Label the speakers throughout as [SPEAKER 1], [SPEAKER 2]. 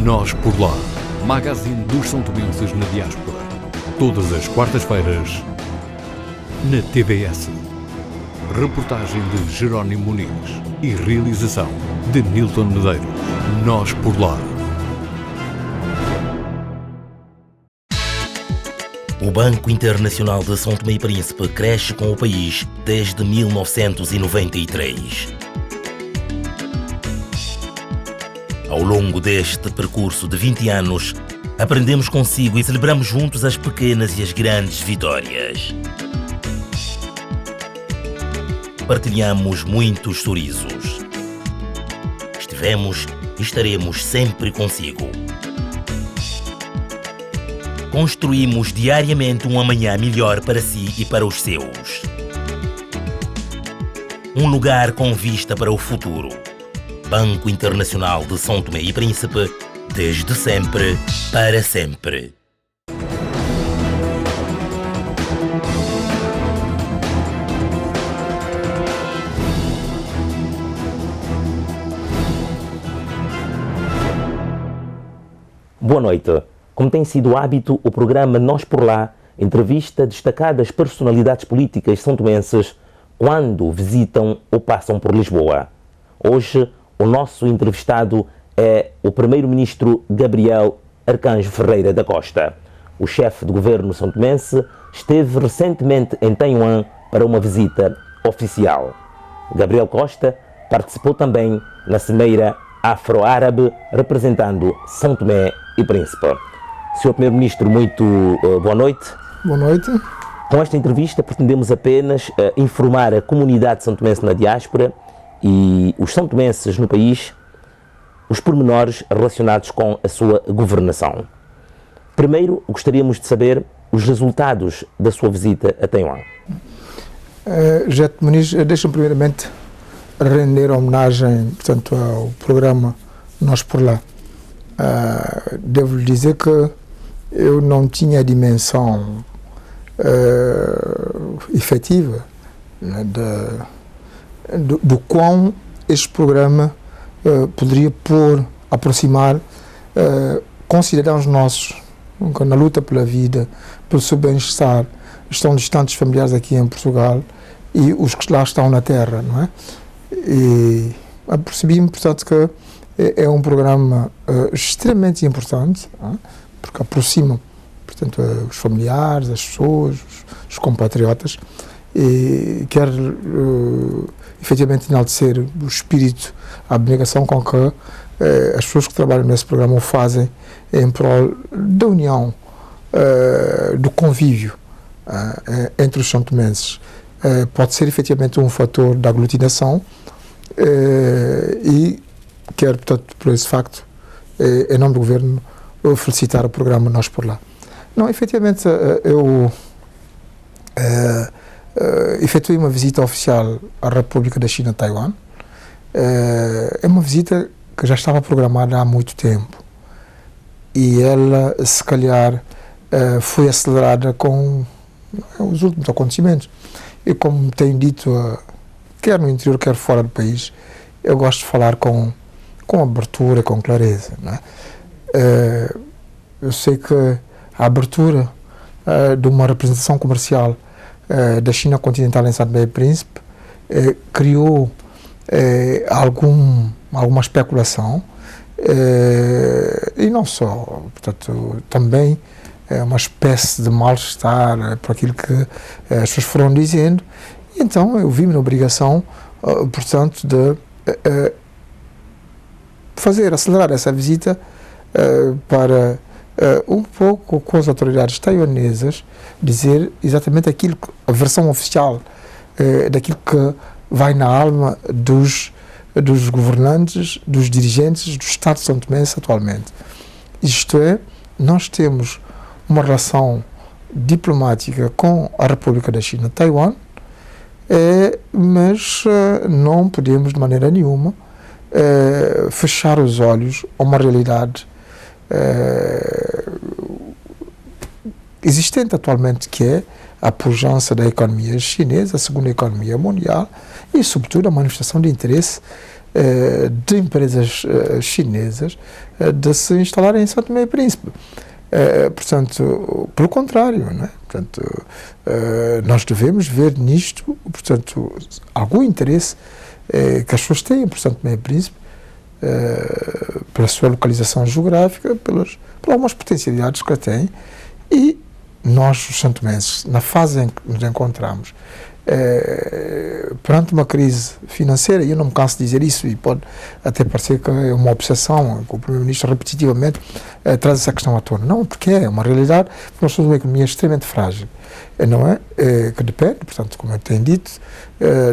[SPEAKER 1] Nós por Lá, magazine dos São Tomenses na diáspora. Todas as quartas-feiras, na TVS. Reportagem de Jerónimo Muniz e realização de Nilton Medeiros. Nós por Lá.
[SPEAKER 2] O Banco Internacional de São Tomé e Príncipe cresce com o país desde 1993. Ao longo deste percurso de 20 anos, aprendemos consigo e celebramos juntos as pequenas e as grandes vitórias. Partilhamos muitos sorrisos. Estivemos e estaremos sempre consigo. Construímos diariamente um amanhã melhor para si e para os seus. Um lugar com vista para o futuro. Banco Internacional de São Tomé e Príncipe, desde sempre, para sempre.
[SPEAKER 3] Boa noite. Como tem sido hábito, o programa Nós por Lá entrevista destacadas personalidades políticas são-tomenses quando visitam ou passam por Lisboa. Hoje, o nosso entrevistado é o primeiro-ministro Gabriel Arcanjo Ferreira da Costa. O chefe de governo são-tomense esteve recentemente em Taiwan para uma visita oficial. Gabriel Costa participou também na Cimeira Afro-Árabe, representando São Tomé e Príncipe. Senhor Primeiro-Ministro, muito boa noite.
[SPEAKER 4] Boa noite.
[SPEAKER 3] Com esta entrevista pretendemos apenas informar a comunidade são-tomense na diáspora e os são-tomenses no país os pormenores relacionados com a sua governação. Primeiro, gostaríamos de saber os resultados da sua visita a Taiwan.
[SPEAKER 4] Jeto Muniz, deixa-me primeiramente render homenagem, portanto, ao programa Nós por Lá. Devo lhe dizer que eu não tinha a dimensão efetiva, né, do quão este programa poderia aproximar concidadãos nossos que na luta pela vida, pelo seu bem-estar, estão distantes familiares aqui em Portugal e os que lá estão na terra, não é? E percebi-me, portanto, que é um programa extremamente importante, não é? Porque aproxima, portanto, os familiares, as pessoas, os compatriotas, e quer efetivamente enaltecer o espírito, a abnegação com que as pessoas que trabalham nesse programa o fazem em prol da união, do convívio entre os são-tomenses. Pode ser efetivamente um fator de aglutinação e quero, portanto, por esse facto, em nome do Governo, felicitar o programa Nós por Lá. Não, efetivamente, eu efetuei uma visita oficial à República da China, Taiwan. É uma visita que já estava programada há muito tempo e ela, se calhar, foi acelerada com os últimos acontecimentos. E como tenho dito, quer no interior, quer fora do país, eu gosto de falar com abertura, com clareza, não é? Eu sei que a abertura de uma representação comercial da China continental em São Tomé e Príncipe criou alguma especulação e não só, portanto, também uma espécie de mal-estar por aquilo que as pessoas foram dizendo. E então eu vi-me na obrigação, portanto, de acelerar essa visita para um pouco com as autoridades taiwanesas dizer exatamente aquilo, a versão oficial daquilo que vai na alma dos governantes, dos dirigentes do Estado de São Tomé atualmente. Isto é, nós temos uma relação diplomática com a República da China, Taiwan, mas não podemos de maneira nenhuma fechar os olhos a uma realidade existente atualmente, que é a pujança da economia chinesa, a segunda economia mundial, e sobretudo a manifestação de interesse de empresas chinesas de se instalarem em São Tomé e Príncipe. Portanto, pelo contrário, não é? Portanto, nós devemos ver nisto, portanto, algum interesse que as pessoas têm por São Tomé e Príncipe, pela sua localização geográfica, por algumas potencialidades que têm, e nós, os santomenses, na fase em que nos encontramos, perante uma crise financeira, e eu não me canso de dizer isso, e pode até parecer que é uma obsessão, que o Primeiro-Ministro repetitivamente traz essa questão à tona. Não, porque é uma realidade, porque nós somos uma economia extremamente frágil, não é? Que depende, portanto, como eu tenho dito,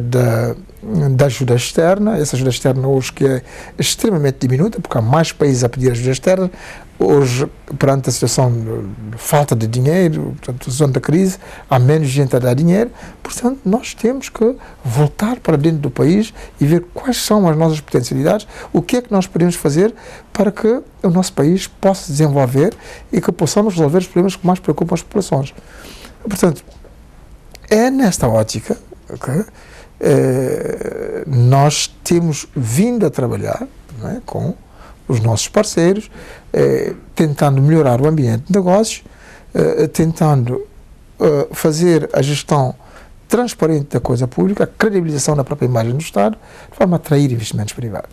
[SPEAKER 4] da ajuda externa. Essa ajuda externa hoje que é extremamente diminuta, porque há mais países a pedir ajuda externa. Hoje, perante a situação de falta de dinheiro, portanto, zona da crise, há menos gente a dar dinheiro, portanto, nós temos que voltar para dentro do país e ver quais são as nossas potencialidades, o que é que nós podemos fazer para que o nosso país possa desenvolver e que possamos resolver os problemas que mais preocupam as populações. Portanto, é nesta ótica que nós temos vindo a trabalhar, não é, com os nossos parceiros, tentando melhorar o ambiente de negócios, tentando fazer a gestão transparente da coisa pública, a credibilização da própria imagem do Estado, de forma a atrair investimentos privados.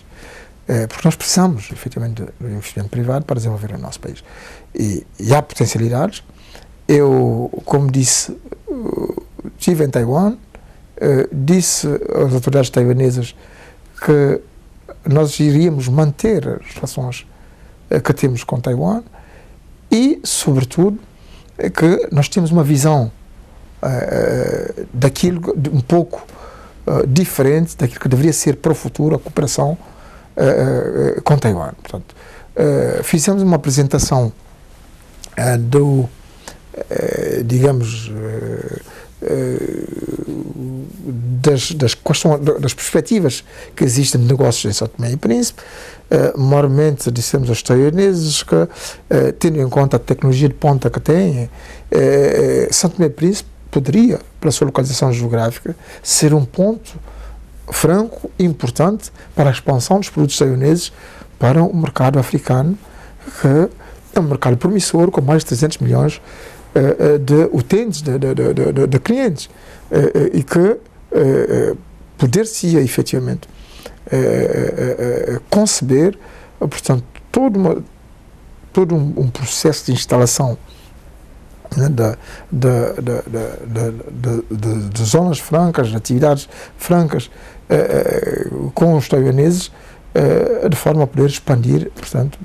[SPEAKER 4] Porque nós precisamos, efetivamente, do investimento privado para desenvolver o nosso país. E há potencialidades. Eu, como disse, estive em Taiwan, disse às autoridades taiwanesas que nós iríamos manter as relações que temos com Taiwan e, sobretudo, que nós temos uma visão daquilo um pouco diferente daquilo que deveria ser para o futuro a cooperação com Taiwan. Portanto, fizemos uma apresentação digamos, das perspectivas que existem de negócios em São Tomé e Príncipe. Maiormente dissemos aos taiwaneses que, tendo em conta a tecnologia de ponta que têm, São Tomé e Príncipe poderia, pela sua localização geográfica, ser um ponto franco e importante para a expansão dos produtos taiwaneses para o mercado africano, que é um mercado promissor, com mais de 300 milhões de utentes, de clientes, e que poder-se-ia efetivamente conceber, portanto, todo um processo de instalação, né, de zonas francas, de atividades francas com os taiwaneses, de forma a poder expandir, portanto,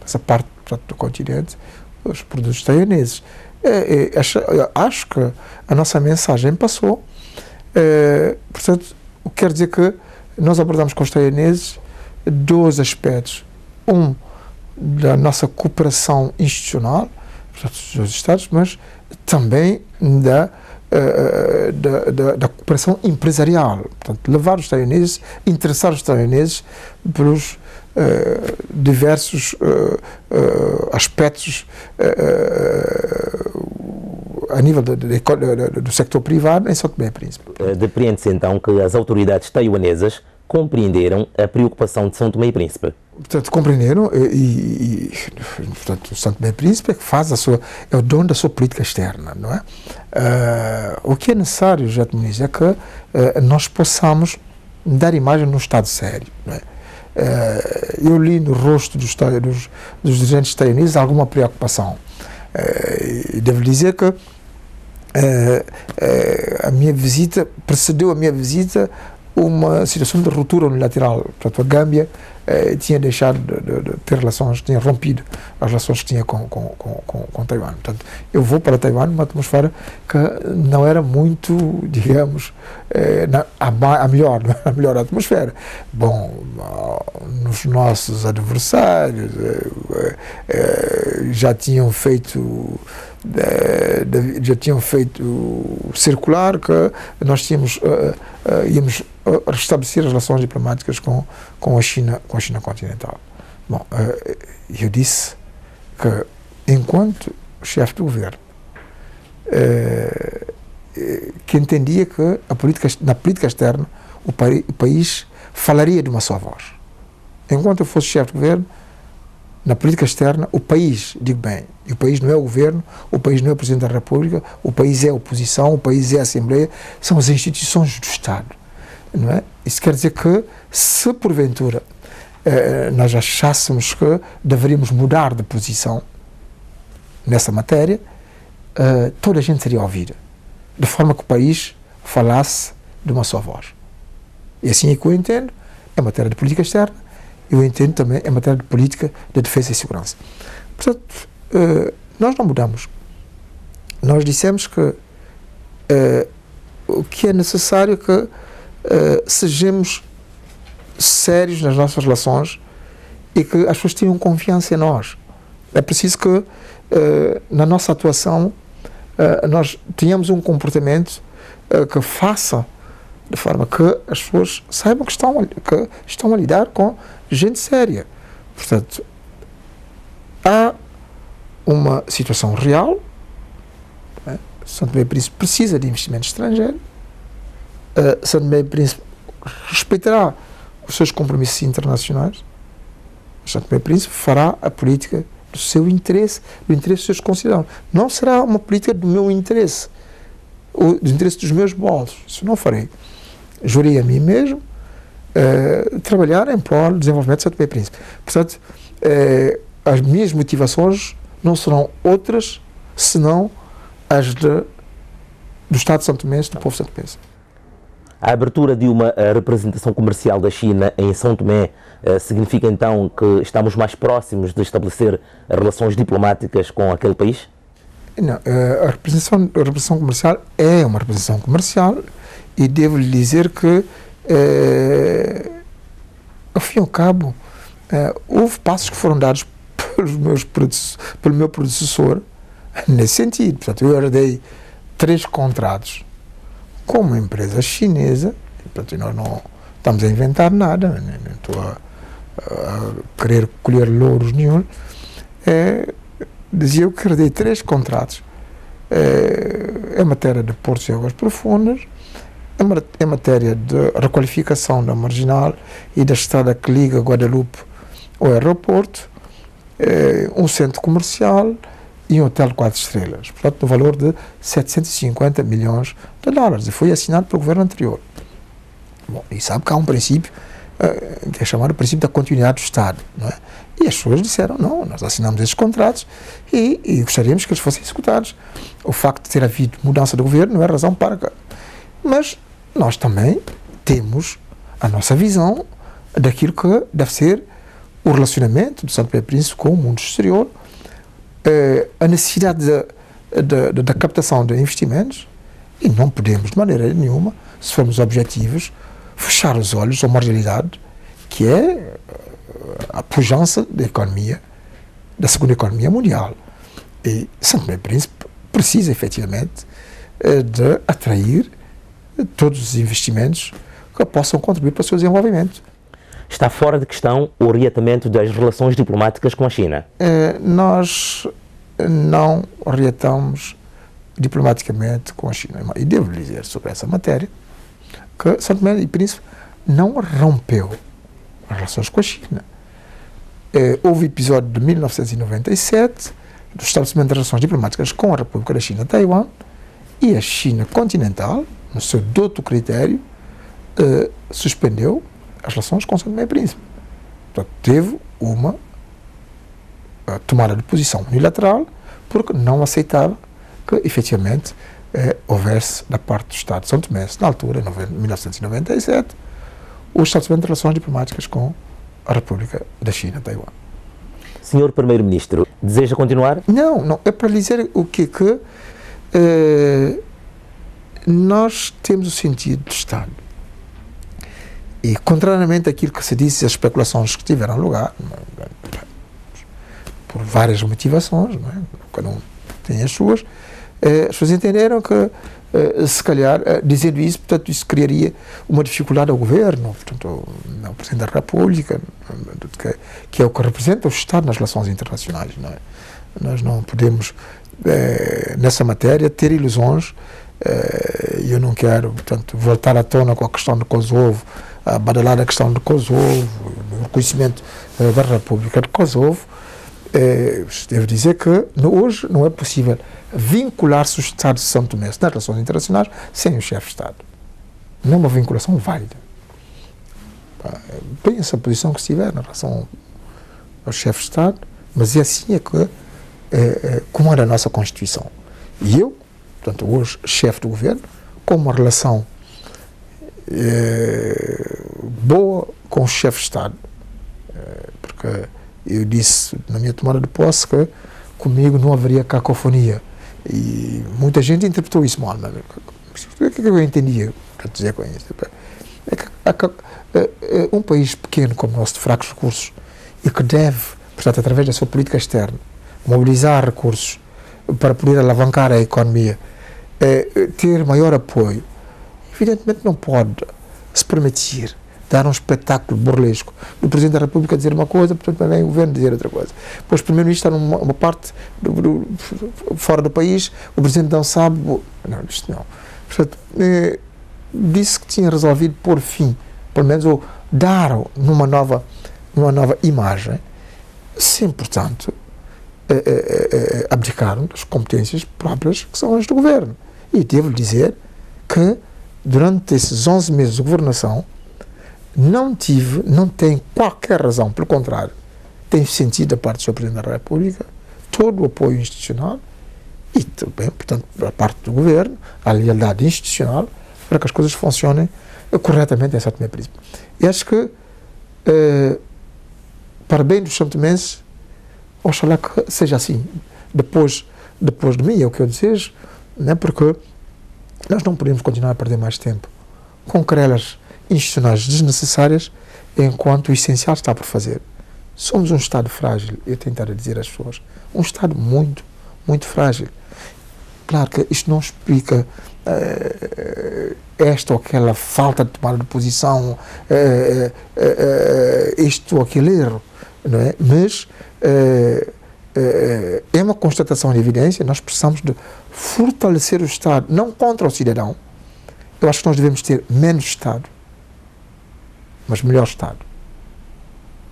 [SPEAKER 4] essa parte, portanto, do continente, os produtos taiwaneses. Acho que a nossa mensagem passou. Portanto, o que quer dizer que nós abordamos com os taiwaneses dois aspectos. Um, da nossa cooperação institucional, portanto, dos Estados, mas também da cooperação empresarial. Portanto, levar os taiwaneses, interessar os taiwaneses pelos diversos aspectos a nível do sector privado em São Tomé e Príncipe.
[SPEAKER 3] Depreende-se então que as autoridades taiwanesas compreenderam a preocupação de São Tomé e Príncipe.
[SPEAKER 4] Portanto, compreenderam portanto, São Tomé e Príncipe é que é o dono da sua política externa, não é? O que é necessário, José Muniz, é que nós possamos dar imagem num Estado sério, não é? Eu li no rosto dos dirigentes taiwaneses alguma preocupação. E devo dizer que a minha visita, precedeu a minha visita uma situação de ruptura unilateral. Portanto, a Gâmbia tinha deixado de ter relações, tinha rompido as relações que tinha com Taiwan. Portanto, eu vou para Taiwan numa atmosfera que não era muito, digamos, a melhor atmosfera. Bom, nos nossos adversários já tinham feito circular que nós íamos restabelecer as relações diplomáticas com a China continental. Bom, eu disse que, enquanto chefe do governo, que entendia que na política externa o país falaria de uma só voz. Enquanto eu fosse chefe de governo, na política externa, o país, digo bem, o país não é o governo, o país não é o Presidente da República, o país é a oposição, o país é a Assembleia, são as instituições do Estado, não é? Isso quer dizer que, se porventura nós achássemos que deveríamos mudar de posição nessa matéria, toda a gente seria ouvida, de forma que o país falasse de uma só voz. E assim é que eu entendo, é matéria de política externa, eu entendo também é matéria de política de defesa e segurança. Portanto, nós não mudamos. Nós dissemos que o que é necessário é que sejamos sérios nas nossas relações e que as pessoas tenham confiança em nós. É preciso que na nossa atuação nós tenhamos um comportamento que faça de forma que as pessoas saibam que estão a lidar com gente séria. Portanto, há uma situação real, São Tomé e Príncipe precisa de investimento estrangeiro, São Tomé e Príncipe respeitará os seus compromissos internacionais, São Tomé e Príncipe fará a política do seu interesse, do interesse dos seus concidadãos. Não será uma política do meu interesse, ou do interesse dos meus bolsos. Isso não farei. Jurei a mim mesmo trabalhar em prol do desenvolvimento de São Tomé e Príncipe. Portanto, as minhas motivações não serão outras senão as do Estado de São Tomé, do povo santomense.
[SPEAKER 3] A abertura de uma representação comercial da China em São Tomé significa então que estamos mais próximos de estabelecer relações diplomáticas com aquele país?
[SPEAKER 4] Não, a representação comercial é uma representação comercial e devo lhe dizer que, ao fim e ao cabo, houve passos que foram dados pelo meu predecessor nesse sentido. Portanto, eu herdei 3 contratos com uma empresa chinesa, portanto, nós não estamos a inventar nada, não estou a querer colher louros nenhum. Dizia eu que herdei 3 contratos em matéria de portos e águas profundas, em matéria de requalificação da marginal e da estrada que liga Guadalupe ao aeroporto, um centro comercial e um hotel de 4 estrelas, portanto, no valor de 750 milhões de dólares, e foi assinado pelo governo anterior. Bom, e sabe que há um princípio que é chamado o princípio da continuidade do Estado, não é? E as pessoas disseram, não, nós assinamos esses contratos e gostaríamos que eles fossem executados. O facto de ter havido mudança de governo não é razão para que... Mas nós também temos a nossa visão daquilo que deve ser o relacionamento do São Tomé e Príncipe com o mundo exterior, a necessidade da captação de investimentos, e não podemos, de maneira nenhuma, se formos objetivos, fechar os olhos a uma realidade que é a pujança da economia, da segunda economia mundial. E São Tomé e Príncipe precisa, efetivamente, de atrair todos os investimentos que possam contribuir para o seu desenvolvimento.
[SPEAKER 3] Está fora de questão o reatamento das relações diplomáticas com a China?
[SPEAKER 4] Nós não reatamos diplomaticamente com a China. E devo dizer sobre essa matéria que São Tomé e Príncipe não rompeu as relações com a China. Houve episódio de 1997 do estabelecimento de relações diplomáticas com a República da China, Taiwan, e a China continental, no seu douto critério, suspendeu as relações com São Tomé e Príncipe. Portanto, teve uma tomada de posição unilateral porque não aceitava que, efetivamente, houvesse, da parte do Estado de São Tomé, na altura, em 1997, o estabelecimento de relações diplomáticas com a República da China, Taiwan.
[SPEAKER 3] Senhor Primeiro-Ministro, deseja continuar?
[SPEAKER 4] Não, é para lhe dizer o que nós temos o sentido do Estado. E, contrariamente àquilo que se disse, as especulações que tiveram lugar, por várias motivações, não é? Cada um tem as suas, as pessoas entenderam que, se calhar, dizendo isso, portanto, isso criaria uma dificuldade ao governo, portanto, ao Presidente da República, que é o que representa o Estado nas relações internacionais, não é? Nós não podemos, nessa matéria, ter ilusões. Eu não quero, portanto, voltar à tona com a questão do Kosovo, a badalar a questão de Kosovo, o reconhecimento da República de Kosovo, devo dizer que hoje não é possível vincular-se o Estado de São Tomé nas relações internacionais sem o chefe de Estado. Não é uma vinculação válida. Tem essa posição que estiver na relação ao chefe de Estado, mas é assim que comanda a nossa Constituição. E eu, portanto, hoje, chefe do governo, com uma relação boa com o chefe de Estado, porque eu disse na minha tomada de posse que comigo não haveria cacofonia, e muita gente interpretou isso mal, mas o que eu entendia para dizer com isso? É que um país pequeno como o nosso, de fracos recursos, e que deve, portanto, através da sua política externa, mobilizar recursos para poder alavancar a economia, ter maior apoio, evidentemente não pode se permitir dar um espetáculo burlesco do Presidente da República dizer uma coisa, portanto também o Governo dizer outra coisa. Pois o Primeiro-Ministro está numa parte fora do país, o Presidente não sabe. Não, isto não. Portanto, disse que tinha resolvido pôr fim, pelo menos, ou dar numa nova imagem, sem, portanto, abdicaram das competências próprias que são as do Governo. E devo dizer que, durante esses 11 meses de governação, não tem qualquer razão, pelo contrário, tem sentido da parte do Sr. Presidente da República todo o apoio institucional e também, portanto, da parte do Governo, a lealdade institucional para que as coisas funcionem corretamente em São Tomé e Príncipe. E acho que, para bem dos santomenses, oxalá que seja assim. Depois de mim, é o que eu desejo, né, porque nós não podemos continuar a perder mais tempo com querelas institucionais desnecessárias enquanto o essencial está por fazer. Somos um Estado frágil, eu tentar dizer às pessoas, um Estado muito, muito frágil. Claro que isto não explica esta ou aquela falta de tomada de posição, isto ou aquele erro, não é? Mas é uma constatação de evidência, nós precisamos de fortalecer o Estado, não contra o cidadão. Eu acho que nós devemos ter menos Estado, mas melhor Estado.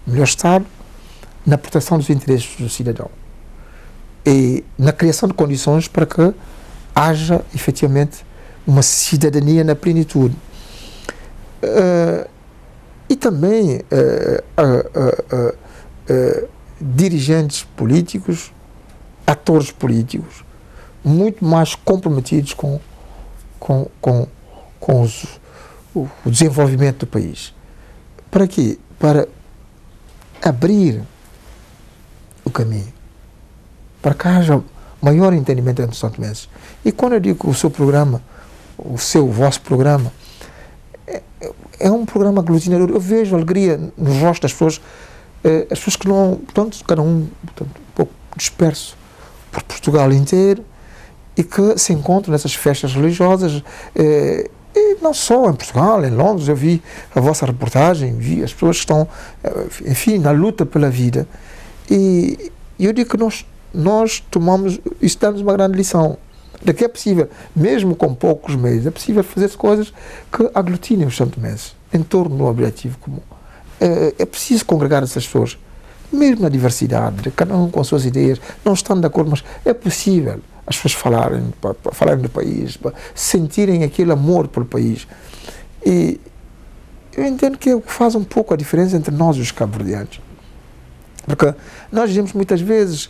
[SPEAKER 4] Melhor Estado na proteção dos interesses do cidadão e na criação de condições para que haja, efetivamente, uma cidadania na plenitude. E também dirigentes políticos, atores políticos, muito mais comprometidos com o desenvolvimento do país. Para quê? Para abrir o caminho, para que haja maior entendimento entre os santomenses. E quando eu digo que o seu programa, o vosso programa, é um programa aglutinador, eu vejo alegria no rosto das pessoas, as pessoas que não, portanto, cada um um pouco disperso por Portugal inteiro, e que se encontram nessas festas religiosas, e não só em Portugal, em Londres. Eu vi a vossa reportagem, vi as pessoas que estão, enfim, na luta pela vida, e eu digo que nós tomamos, isso dá-nos uma grande lição, de que é possível, mesmo com poucos meios, é possível fazer coisas que aglutinem os santomenses em torno de um objetivo comum. É preciso congregar essas pessoas, mesmo na diversidade, cada um com as suas ideias, não estando de acordo, mas é possível as pessoas falarem do país, sentirem aquele amor pelo país. E eu entendo que é o que faz um pouco a diferença entre nós e os cabo-verdianos. Porque nós dizemos muitas vezes,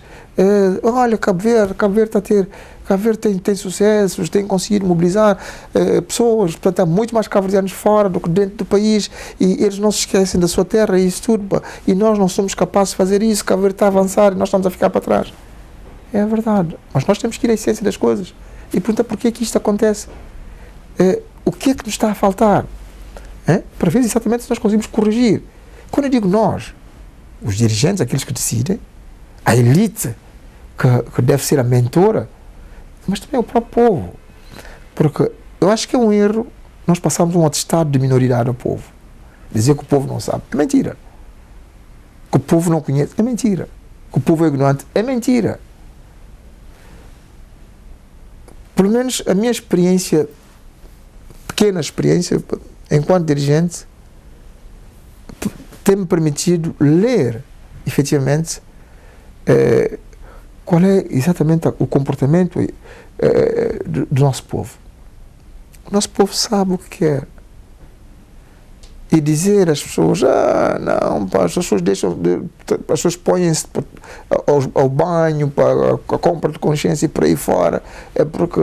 [SPEAKER 4] olha, Cabo Verde tem sucessos, tem conseguido mobilizar pessoas, portanto há muito mais cabo-verdianos fora do que dentro do país, e eles não se esquecem da sua terra e isso tudo, e nós não somos capazes de fazer isso. Cabo Verde está a avançar e nós estamos a ficar para trás. É verdade, mas nós temos que ir à essência das coisas e perguntar porquê que isto acontece. O que é que nos está a faltar? Para ver exatamente se nós conseguimos corrigir. Quando eu digo nós, os dirigentes, aqueles que decidem, a elite que deve ser a mentora, mas também o próprio povo. Porque eu acho que é um erro nós passarmos um atestado de minoridade ao povo. Dizer que o povo não sabe é mentira. Que o povo não conhece é mentira. Que o povo é ignorante é mentira. Pelo menos a minha experiência, pequena experiência, enquanto dirigente, tem-me permitido ler, efetivamente, qual é exatamente o comportamento do nosso povo. O nosso povo sabe o que quer. E dizer às pessoas, não, pá, as pessoas as pessoas põem-se ao banho, para a compra de consciência e por aí fora, é porque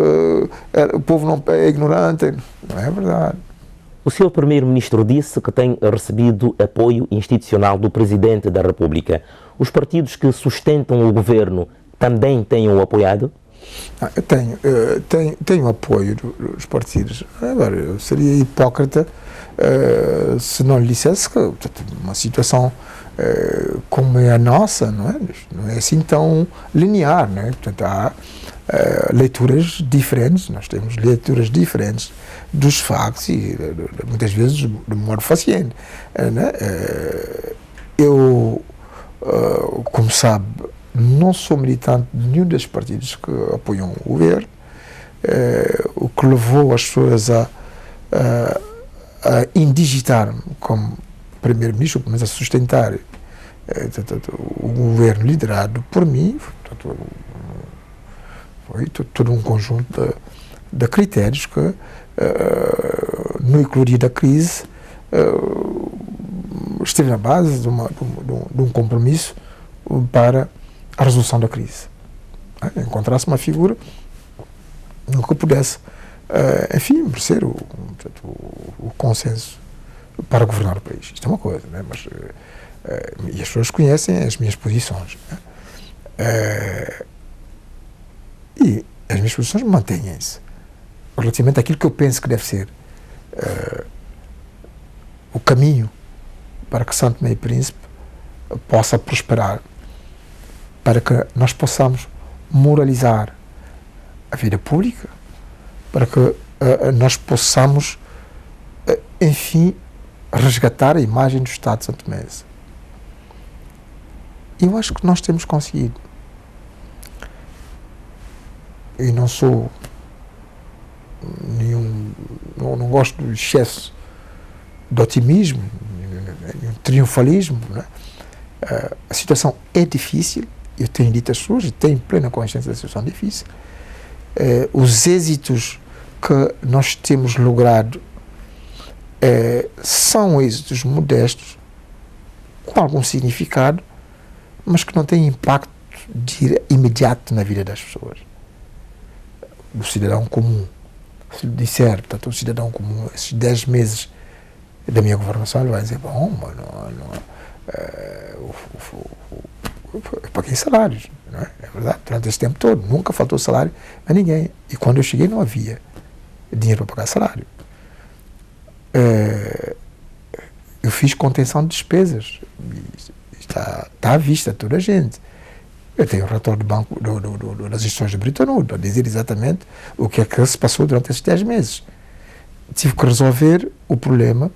[SPEAKER 4] o povo não é ignorante. Não é verdade.
[SPEAKER 3] O Sr. Primeiro-Ministro disse que tem recebido apoio institucional do Presidente da República. Os partidos que sustentam o governo também têm o apoiado?
[SPEAKER 4] Eu tenho apoio dos partidos. Agora, eu seria hipócrita se não lhe dissesse que uma situação como é a nossa não é assim tão linear, não é? Portanto, há leituras diferentes, nós temos leituras diferentes dos factos e muitas vezes de modo faciente. Eu, como sabe, não sou militante de nenhum dos partidos que apoiam o governo, o que levou as pessoas a indigitar-me como primeiro-ministro, pelo menos a sustentar o governo liderado por mim. Portanto, foi todo um conjunto de critérios que, no eclodir da crise, esteve na base de um compromisso para a resolução da crise. Encontrar-se uma figura que pudesse, enfim, merecer o consenso para governar o país. Isto é uma coisa, né? Mas, e as pessoas conhecem as minhas posições. E as minhas posições mantêm-se relativamente àquilo que eu penso que deve ser o caminho para que São Tomé e Príncipe possa prosperar, para que nós possamos moralizar a vida pública, para que nós possamos, enfim, resgatar a imagem do Estado de São Tomé. Eu acho que nós temos conseguido. E não sou não gosto do excesso de otimismo, nenhum triunfalismo, não é? A situação é difícil, eu tenho dito às pessoas e tenho plena consciência da situação difícil. Os êxitos que nós temos logrado são êxitos modestos, com algum significado, mas que não têm impacto imediato na vida das pessoas. Do cidadão comum. Se lhe disser, portanto, o cidadão comum, esses 10 meses da minha governação, ele vai dizer, bom, mas eu paguei salários, não é? É verdade, durante esse tempo todo, nunca faltou salário a ninguém. E quando eu cheguei não havia dinheiro para pagar salário. Eu fiz contenção de despesas, está à vista toda a gente. Eu tenho o relatório do banco, das instituições de Bretton Woods, para dizer exatamente o que é que se passou durante esses 10 meses. Tive que resolver o problema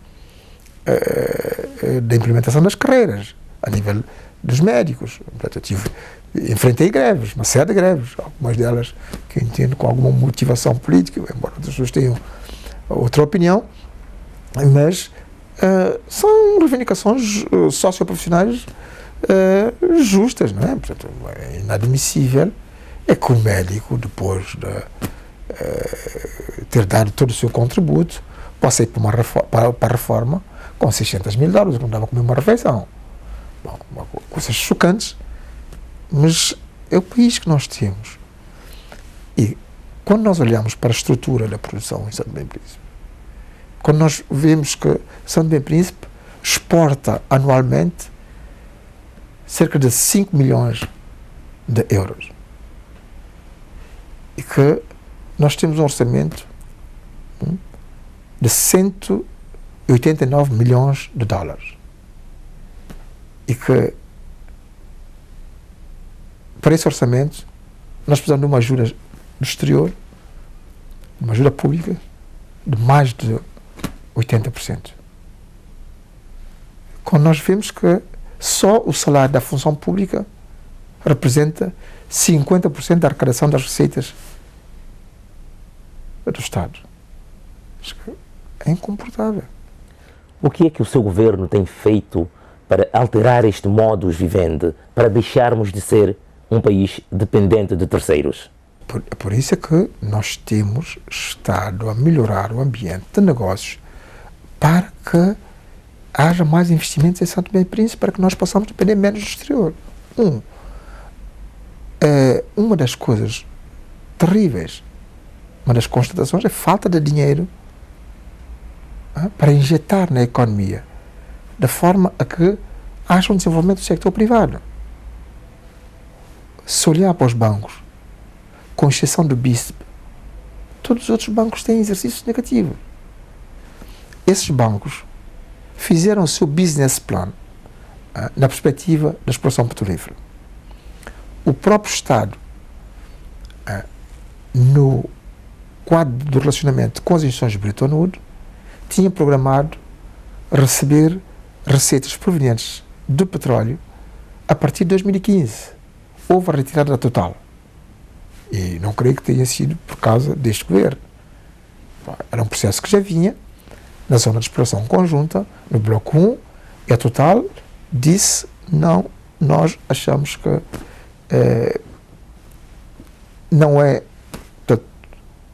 [SPEAKER 4] da implementação das carreiras, a nível dos médicos. Portanto, enfrentei greves, uma série de greves, algumas delas que eu entendo com alguma motivação política, embora outras pessoas tenham outra opinião, mas são reivindicações socioprofissionais justas, não é? Portanto, é inadmissível é que o médico, depois de ter dado todo o seu contributo, possa ir para a reforma com $600 mil, que não dava a comer uma refeição. Bom, coisas chocantes, mas é o país que nós temos. E quando nós olhamos para a estrutura da produção em São Tomé e Príncipe, quando nós vemos que São Tomé e Príncipe exporta anualmente cerca de 5 milhões de euros e que nós temos um orçamento de 189 milhões de dólares e que para esse orçamento nós precisamos de uma ajuda do exterior, uma ajuda pública de mais de 80%. Quando nós vemos que só o salário da função pública representa 50% da arrecadação das receitas do Estado. É incomportável.
[SPEAKER 3] O que é que o seu governo tem feito para alterar este modus vivendi, para deixarmos de ser um país dependente de terceiros?
[SPEAKER 4] Por isso é que nós temos estado a melhorar o ambiente de negócios para que haja mais investimentos em São Tomé e Príncipe, para que nós possamos depender menos do exterior. Uma das coisas terríveis, uma das constatações, é a falta de dinheiro para injetar na economia, da forma a que haja um desenvolvimento do sector privado. Se olhar para os bancos, com exceção do BISP, todos os outros bancos têm exercícios negativos. Esses bancos fizeram o seu business plan na perspectiva da exploração petrolífera. O próprio Estado, no quadro do relacionamento com as instituições de Bretton Woods, tinha programado receber receitas provenientes do petróleo a partir de 2015. Houve a retirada total. E não creio que tenha sido por causa deste governo. Era um processo que já vinha na zona de exploração conjunta, no Bloco 1, e a Total disse: não, nós achamos que não é.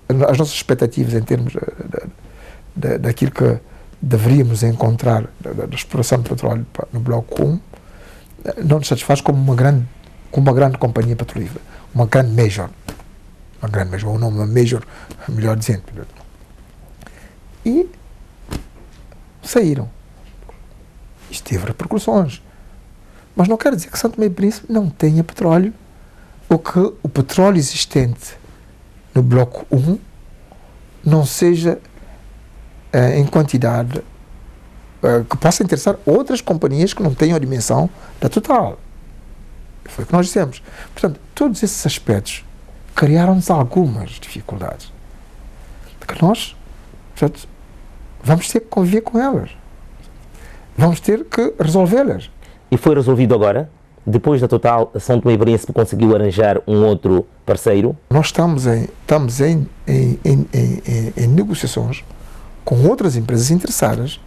[SPEAKER 4] As nossas expectativas em termos daquilo que deveríamos encontrar da exploração de petróleo no Bloco 1 não nos satisfaz como uma grande companhia petrolífera, uma grande major, ou não uma major, melhor dizendo. E saíram. Isto teve repercussões. Mas não quer dizer que São Tomé e Príncipe não tenha petróleo, ou que o petróleo existente no Bloco 1 não seja em quantidade que possa interessar outras companhias que não tenham a dimensão da Total. Foi o que nós dissemos. Portanto, todos esses aspectos criaram-nos algumas dificuldades, que nós, portanto, vamos ter que conviver com elas. Vamos ter que resolvê-las.
[SPEAKER 3] E foi resolvido agora? Depois da Total, São Tomé e Príncipe conseguiu arranjar um outro parceiro? Nós
[SPEAKER 4] estamos em negociações com outras empresas interessadas.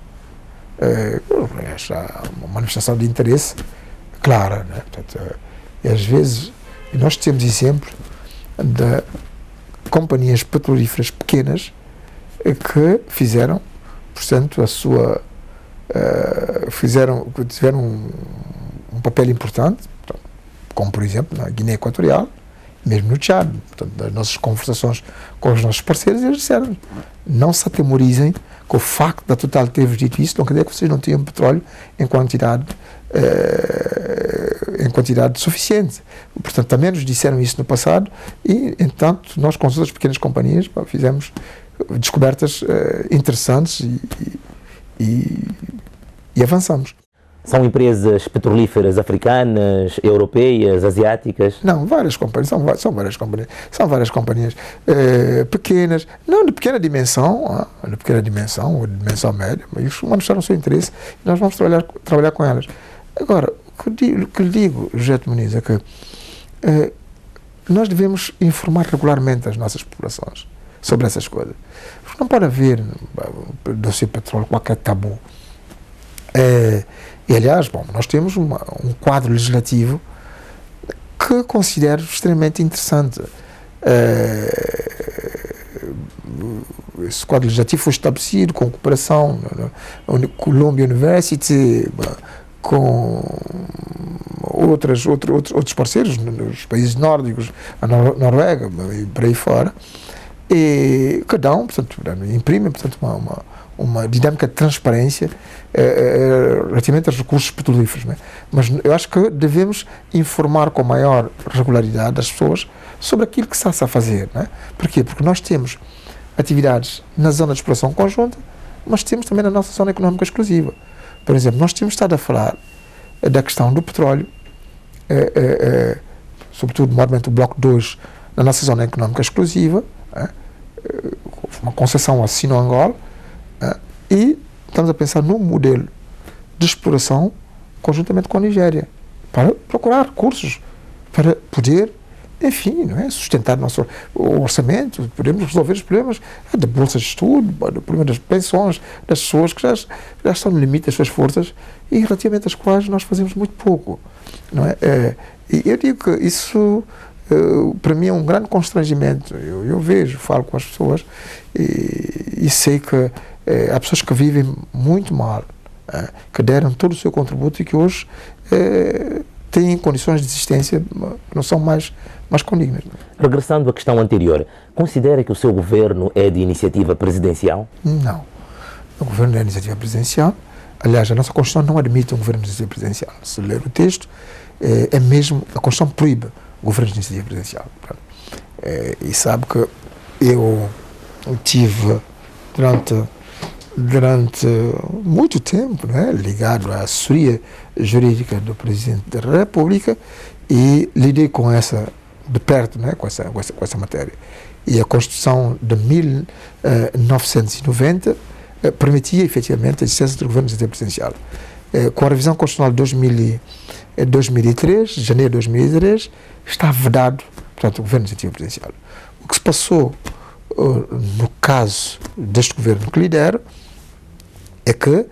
[SPEAKER 4] Há uma manifestação de interesse clara, né? Portanto, e às vezes nós temos exemplo de companhias petrolíferas pequenas que fizeram, portanto, tiveram um papel importante, como por exemplo na Guiné Equatorial, mesmo no Tchad. Portanto, nas nossas conversações com os nossos parceiros, eles disseram: não se atemorizem com o facto da Total ter dito isso, não quer dizer que vocês não tenham petróleo em quantidade suficiente. Portanto, também nos disseram isso no passado e, entanto, nós com as outras pequenas companhias fizemos descobertas interessantes e avançamos.
[SPEAKER 3] São empresas petrolíferas africanas, europeias, asiáticas?
[SPEAKER 4] Não, várias companhias, são várias companhias pequenas, não de pequena dimensão, ou de dimensão média, mas manifestaram o seu interesse e nós vamos trabalhar com elas. Agora, o que lhe digo, José Muniz, é que nós devemos informar regularmente as nossas populações sobre essas coisas. Porque não pode haver do seu petróleo qualquer tabu. E, aliás, nós temos um quadro legislativo que considero extremamente interessante. Esse quadro legislativo foi estabelecido com cooperação na Columbia University, com outros parceiros nos países nórdicos, a Noruega e por aí fora, e cada um, portanto, imprime, portanto, uma dinâmica de transparência relativamente aos recursos petrolíferos, né? Mas eu acho que devemos informar com maior regularidade as pessoas sobre aquilo que está-se a fazer, né? Porquê? Porque nós temos atividades na zona de exploração conjunta, mas temos também na nossa zona económica exclusiva. Por exemplo, nós temos estado a falar da questão do petróleo, sobretudo, normalmente, o Bloco 2, na nossa zona económica exclusiva, uma concessão a Sino-Angola, e estamos a pensar num modelo de exploração conjuntamente com a Nigéria, para procurar recursos, para poder enfim, não é? Sustentar o orçamento, podemos resolver os problemas da bolsa de estudo, do problema das pensões, das pessoas que já estão no limite das suas forças e relativamente às quais nós fazemos muito pouco, não é? E eu digo que isso, para mim, é um grande constrangimento. Eu vejo, falo com as pessoas e sei que há pessoas que vivem muito mal, que deram todo o seu contributo e que hoje têm condições de existência que não são mais condignas.
[SPEAKER 3] Regressando à questão anterior, considera que o seu governo é de iniciativa presidencial?
[SPEAKER 4] Não. O governo é de iniciativa presidencial. Aliás, a nossa Constituição não admite um governo de iniciativa presidencial. Se ler o texto, é mesmo, a Constituição proíbe o governo de iniciativa presidencial. E sabe que eu tive durante muito tempo, né, ligado à assessoria jurídica do Presidente da República e lidei com essa de perto, né, com essa matéria. E a Constituição de 1990 permitia efetivamente a existência do governo de iniciativa presidencial. Com a revisão constitucional de 2003, de janeiro de 2003, está vedado, portanto, o governo de iniciativa presidencial. O que se passou no caso deste governo que lidero é que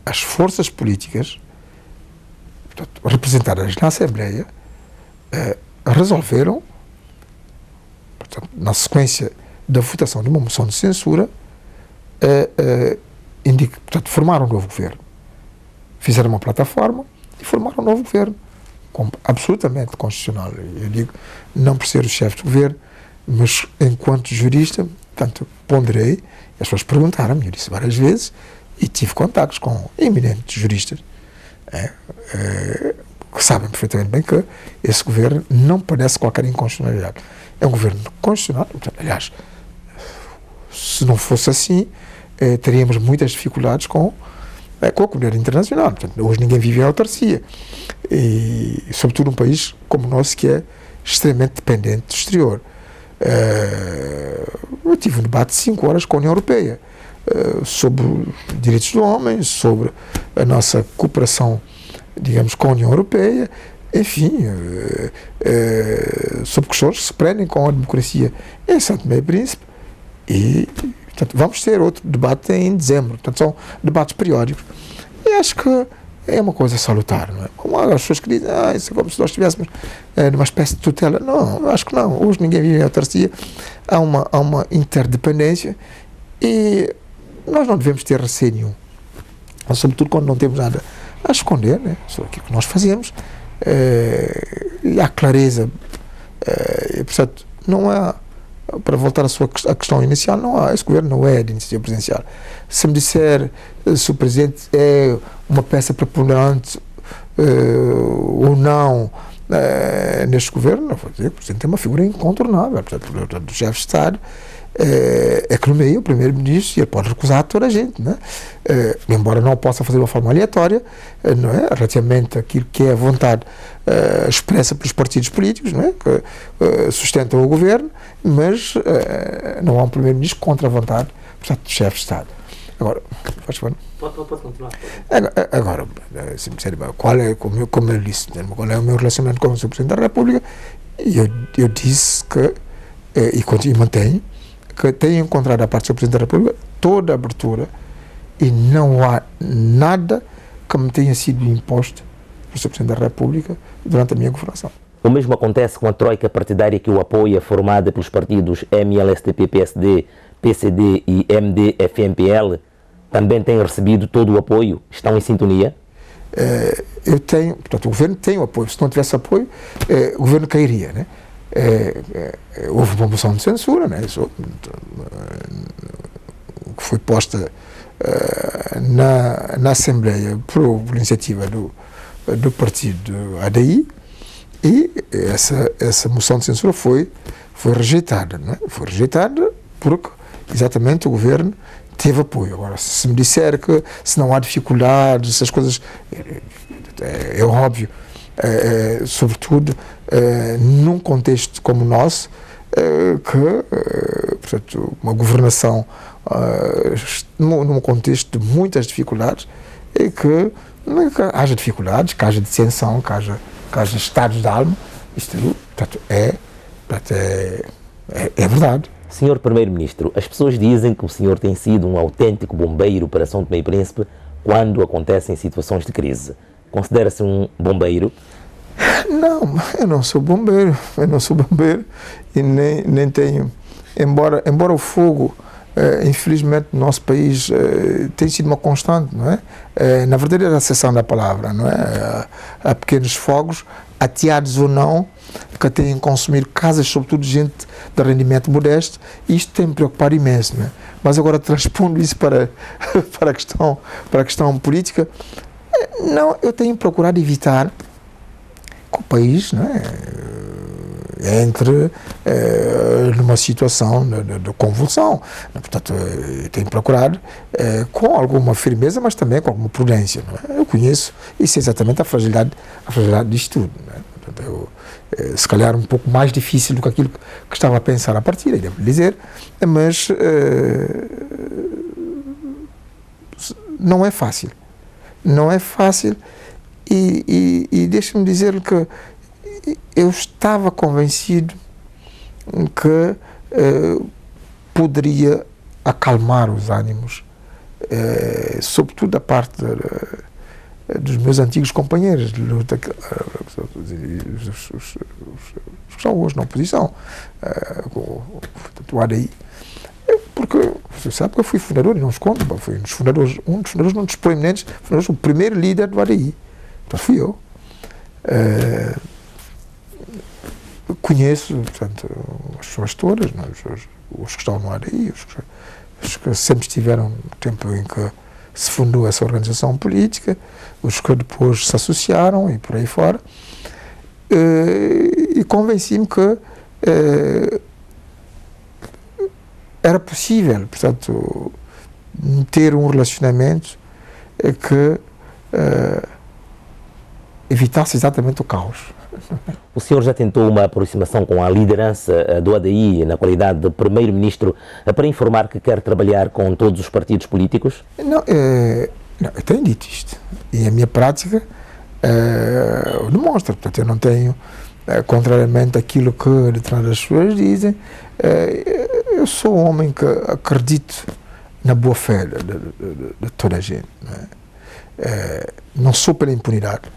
[SPEAKER 4] as forças políticas, portanto, representadas na Assembleia, resolveram, portanto, na sequência da votação de uma moção de censura, portanto, formaram um novo governo. Fizeram uma plataforma e formaram um novo governo, absolutamente constitucional. Eu digo, não por ser o chefe de governo, mas enquanto jurista, portanto, ponderei, as pessoas perguntaram-me, eu disse várias vezes, e tive contactos com eminentes juristas, que sabem perfeitamente bem que esse governo não parece qualquer inconstitucionalidade. É um governo constitucional, portanto, aliás, se não fosse assim, teríamos muitas dificuldades com a comunidade internacional. Portanto, hoje ninguém vive em autarcia. E, sobretudo, num país como o nosso, que é extremamente dependente do exterior. Eu tive um debate de 5 horas com a União Europeia sobre os direitos do homem, sobre a nossa cooperação, digamos, com a União Europeia, enfim, sobre questões que se prendem com a democracia em São Tomé e Príncipe. E, portanto, vamos ter outro debate em dezembro. Portanto, são debates periódicos. E acho que é uma coisa salutar, não é? Como há as pessoas que dizem, isso é como se nós estivéssemos numa espécie de tutela. Não, acho que não. Hoje ninguém vive em autarcia. Há uma interdependência e nós não devemos ter receio nenhum. Sobretudo quando não temos nada a esconder, né, sobre aquilo que nós fazemos. E há clareza. Portanto, não há, para voltar à questão inicial, não há, esse governo não é de iniciativa presidencial. Se me disser se o Presidente é uma peça preponderante ou não neste governo, não vou dizer que o Presidente é uma figura incontornável. Portanto, o chefe de Estado é que nomeia o Primeiro-Ministro e ele pode recusar a toda a gente, né? Embora não possa fazer de uma forma aleatória, não é? Relativamente àquilo que é a vontade expressa pelos partidos políticos, não é? Que sustentam o governo, mas não há um Primeiro-Ministro contra a vontade, portanto, do chefe de Estado. Agora, faz favor.
[SPEAKER 3] Pode continuar.
[SPEAKER 4] Agora, se me disser, como eu disse, qual é o meu relacionamento com o Sr. Presidente da República, e eu disse que, e mantenho, que tenho encontrado da parte do Sr. Presidente da República toda a abertura e não há nada que me tenha sido imposto pelo Sr. Presidente da República durante a minha governação.
[SPEAKER 3] O mesmo acontece com a troika partidária que o apoia, formada pelos partidos MLSTP-PSD, PCD e MD-FMPL. Também têm recebido todo o apoio? Estão em sintonia?
[SPEAKER 4] Portanto, o governo tem o apoio. Se não tivesse apoio, o governo cairia, né? Houve uma moção de censura, né? Que foi posta na Assembleia por iniciativa do partido ADI, e essa moção de censura foi rejeitada, né? Foi rejeitada porque exatamente o governo teve apoio. Agora, se me disser que se não há dificuldades, essas coisas, é óbvio, sobretudo num contexto como o nosso, que, portanto, uma governação num contexto de muitas dificuldades, e que haja dificuldades, que haja dissensão, que haja estados de alma, Isto, portanto, é verdade.
[SPEAKER 3] Senhor Primeiro-Ministro, as pessoas dizem que o senhor tem sido um autêntico bombeiro para São Tomé e Príncipe quando acontecem situações de crise. Considera-se um bombeiro?
[SPEAKER 4] Não, eu não sou bombeiro. E nem tenho... Embora o fogo, infelizmente, no nosso país tem sido uma constante, não é? Na verdadeira acessão da palavra, não é? Há pequenos fogos, ateados ou não, que têm consumido casas, sobretudo gente de rendimento modesto, e isto tem me preocupado imenso, não é? Mas agora transpondo isso para a questão política, não, eu tenho procurado evitar que o país, não é, entre numa situação de convulsão. Portanto, tenho procurado com alguma firmeza, mas também com alguma prudência. Não é? Eu conheço, isso é exatamente a fragilidade disto tudo. Não é? Portanto, se calhar um pouco mais difícil do que aquilo que estava a pensar à partida, devo dizer, mas não é fácil. Não é fácil e deixa-me dizer-lhe que eu estava convencido que poderia acalmar os ânimos, sobretudo da parte dos meus antigos companheiros de luta, os que estão hoje na oposição, o ADI. Porque, você sabe que eu fui fundador, e não escondo, fui um dos fundadores, um dos proeminentes, o primeiro líder do ADI. Então fui eu. Conheço, portanto, as pessoas todas, não, os que estão no ADI, os que sempre estiveram no tempo em que se fundou essa organização política, os que depois se associaram e por aí fora, e convenci-me que era possível, portanto, ter um relacionamento que evitasse exatamente o caos.
[SPEAKER 3] O senhor já tentou uma aproximação com a liderança do ADI na qualidade de Primeiro-Ministro para informar que quer trabalhar com todos os partidos políticos?
[SPEAKER 4] Não, eu tenho dito isto. E a minha prática demonstra. Portanto, eu não tenho, contrariamente àquilo que determinadas pessoas dizem, eu sou um homem que acredito na boa-fé de toda a gente. Não sou pela impunidade.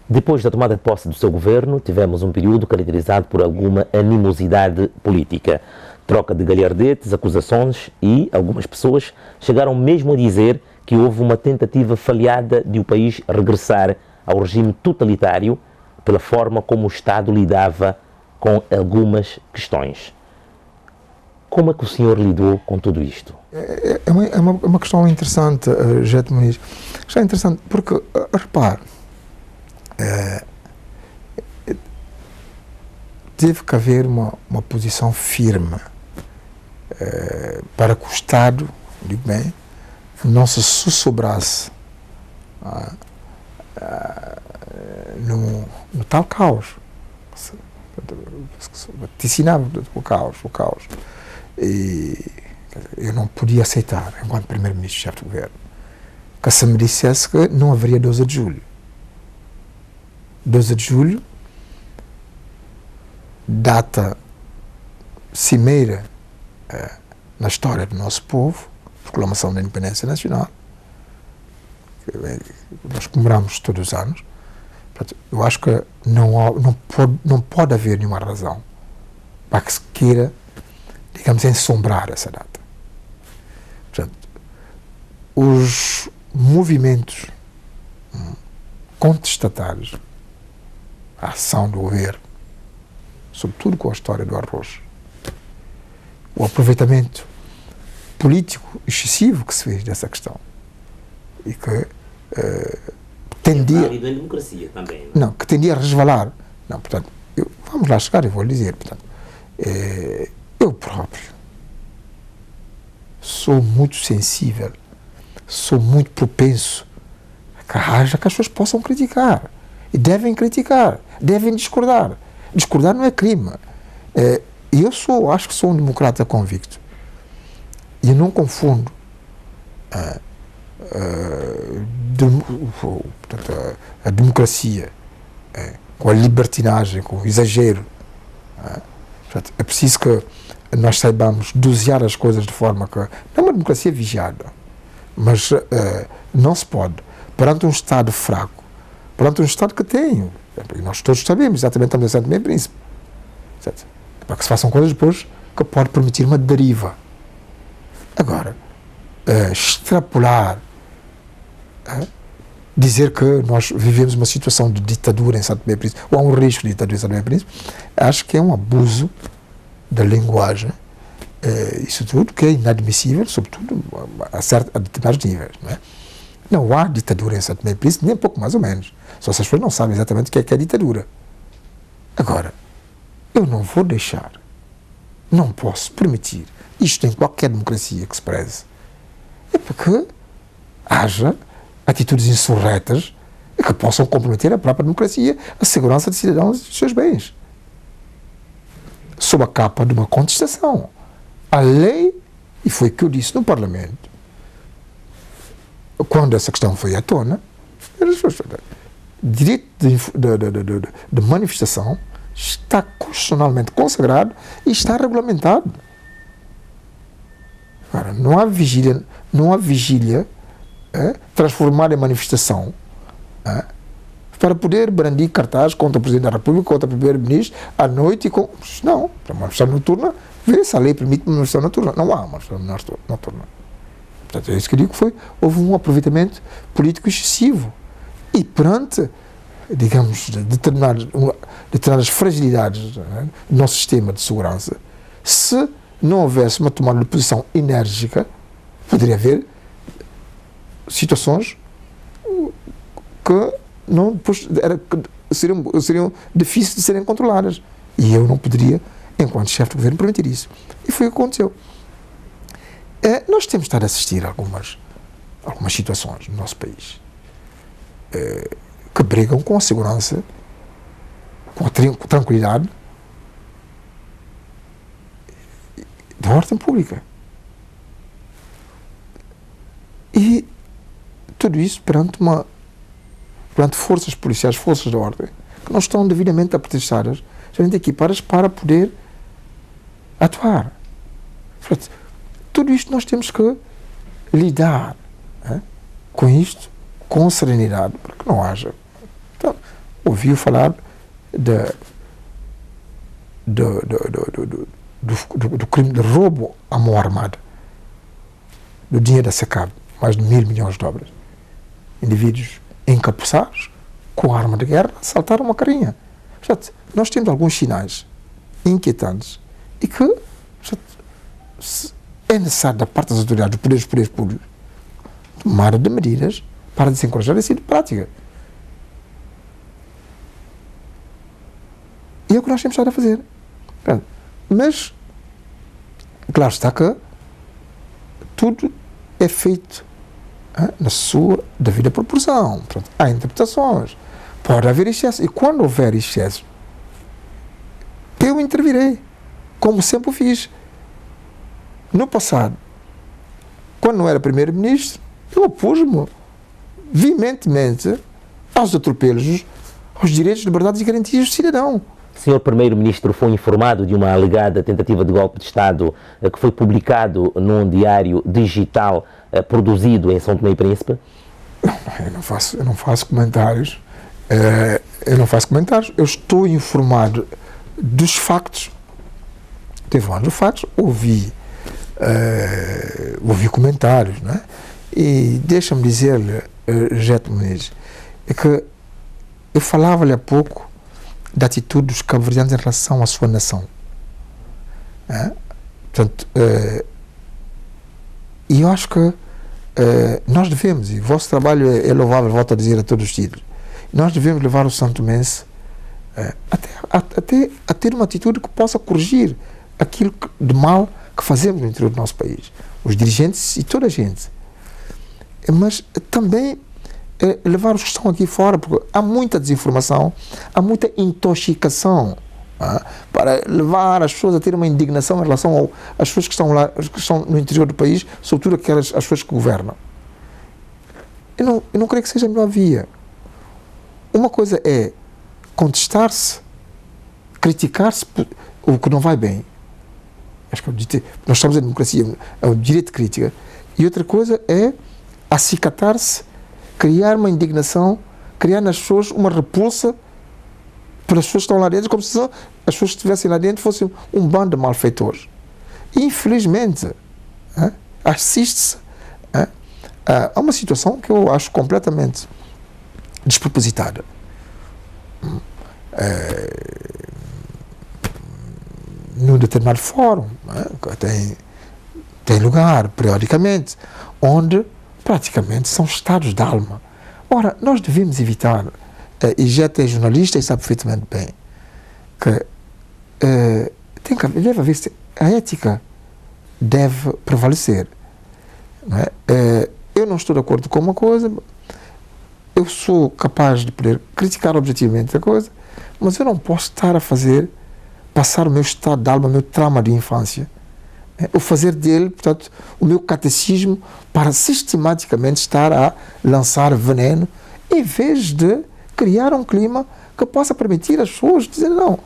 [SPEAKER 3] Depois da tomada de posse do seu governo, tivemos um período caracterizado por alguma animosidade política. Troca de galhardetes, acusações e algumas pessoas chegaram mesmo a dizer que houve uma tentativa falhada de o país regressar ao regime totalitário pela forma como o Estado lidava com algumas questões. Como é que o senhor lidou com tudo isto?
[SPEAKER 4] É uma questão interessante, Jeto Muniz. É interessante porque, repare, teve que haver uma posição firme para que o Estado, digo bem, não se sussobrasse no tal caos. Vaticinava o caos. E eu não podia aceitar, enquanto Primeiro-Ministro, chefe de governo, que se me dissesse que não haveria 12 de julho. 12 de julho, data cimeira na história do nosso povo, proclamação da independência nacional, que nós comemoramos todos os anos. Portanto, eu acho que não pode haver nenhuma razão para que se queira, digamos, ensombrar essa data. Portanto, os movimentos contestatários à ação do governo, sobretudo com a história do arroz, o aproveitamento político excessivo que se fez dessa questão e que tendia...
[SPEAKER 3] da democracia também.
[SPEAKER 4] Não, que tendia a resvalar. Não, portanto, vamos lá chegar, eu vou lhe dizer, portanto, eu próprio sou muito sensível, sou muito propenso a que as pessoas possam criticar. E devem criticar, devem discordar. Discordar não é crime. E eu acho que sou um democrata convicto. E eu não confundo a democracia com a libertinagem, com o exagero. Portanto, é preciso que nós saibamos dosear as coisas de forma que... Não é uma democracia vigiada, mas não se pode, perante um Estado fraco, perante um Estado que tem, e nós todos sabemos exatamente, estamos em Santo Tomé e Príncipe, certo? Para que se façam coisas depois que pode permitir uma deriva. Agora, extrapolar, dizer que nós vivemos uma situação de ditadura em Santo Tomé e Príncipe, ou há um risco de ditadura em Santo Tomé e Príncipe, acho que é um abuso da linguagem, isso tudo que é inadmissível, sobretudo a determinados níveis. Não há ditadura em Santo Tomé e Príncipe, nem pouco mais ou menos. Só se as pessoas não sabem exatamente o que é ditadura. Agora, eu não vou deixar, não posso permitir, isto em qualquer democracia que se preze, é porque haja atitudes insurretas que possam comprometer a própria democracia, a segurança de cidadãos e dos seus bens. Sob a capa de uma contestação. A lei, e foi o que eu disse no Parlamento, quando essa questão foi à tona, direito de manifestação está constitucionalmente consagrado e está regulamentado. Agora, não há vigília transformada em manifestação para poder brandir cartaz contra o Presidente da República, contra o Primeiro-Ministro, à noite. Não, para uma manifestação noturna, vê se a lei permite uma manifestação noturna. Não há uma manifestação noturna. Portanto, é isso que eu digo, houve um aproveitamento político excessivo. E perante, digamos, determinadas fragilidades do nosso sistema de segurança, se não houvesse uma tomada de posição enérgica, poderia haver situações que não, seriam difíceis de serem controladas. E eu não poderia, enquanto chefe do governo, permitir isso. E foi o que aconteceu. Nós temos estado a assistir a algumas situações no nosso país que brigam com a segurança, com a tranquilidade da ordem pública. E tudo isso perante forças policiais, forças da ordem, que não estão devidamente apetrechadadas, devidamente equipadas para poder atuar. Portanto, tudo isto nós temos que lidar com isto, com serenidade, para que não haja. Então, ouvi falar do crime de roubo à mão armada, do dinheiro da SECAB, mais de 1.000 milhões de dólares. Indivíduos encapuçados, com arma de guerra, assaltaram uma carinha. Portanto, nós temos alguns sinais inquietantes e que é necessário, da parte das autoridades, dos poderes públicos, tomar de medidas para desencorajar esse tipo de prática. E é o que nós temos estado a fazer. Mas, claro está que tudo é feito na sua devida proporção. Portanto, há interpretações. Pode haver excesso. E quando houver excesso, eu intervirei, como sempre o fiz. No passado, quando não era Primeiro-Ministro, eu opus-me veementemente aos atropelos aos direitos, liberdades e garantias do cidadão.
[SPEAKER 3] O senhor Primeiro-Ministro foi informado de uma alegada tentativa de golpe de Estado que foi publicado num diário digital produzido em São Tomé e Príncipe?
[SPEAKER 4] Eu não faço comentários. Eu estou informado dos factos. Teve lá dos factos, ouvi comentários, não é? E deixa-me dizer-lhe, Jeto Muniz, é que eu falava-lhe há pouco da atitude dos cabo-verdianos em relação à sua nação. Portanto, e eu acho que nós devemos, e o vosso trabalho é louvável, volto a dizer a todos os títulos, nós devemos levar o santomense até a ter uma atitude que possa corrigir aquilo de mal que fazemos no interior do nosso país, os dirigentes e toda a gente, mas também levar os que estão aqui fora, porque há muita desinformação, há muita intoxicação, para levar as pessoas a ter uma indignação em relação às pessoas que estão lá, que estão no interior do país, sobretudo as pessoas que governam. Eu não creio que seja a melhor via. Uma coisa é contestar-se, criticar-se o que não vai bem. Acho que nós estamos em democracia, é o direito de crítica. E outra coisa é acicatar-se, criar uma indignação, criar nas pessoas uma repulsa pelas pessoas que estão lá dentro, como se as pessoas que estivessem lá dentro fossem um bando de malfeitores. Infelizmente, assiste-se a uma situação que eu acho completamente despropositada. Num determinado fórum, tem lugar, periodicamente, onde praticamente são estados de alma. Ora, nós devemos evitar, e já tem jornalista e sabe perfeitamente bem, que deve haver, a ética deve prevalecer. Não é? Eu não estou de acordo com uma coisa, eu sou capaz de poder criticar objetivamente a coisa, mas eu não posso estar a passar o meu estado de alma, o meu trauma de infância, o fazer dele, portanto, o meu catecismo para sistematicamente estar a lançar veneno, em vez de criar um clima que possa permitir às pessoas dizer não,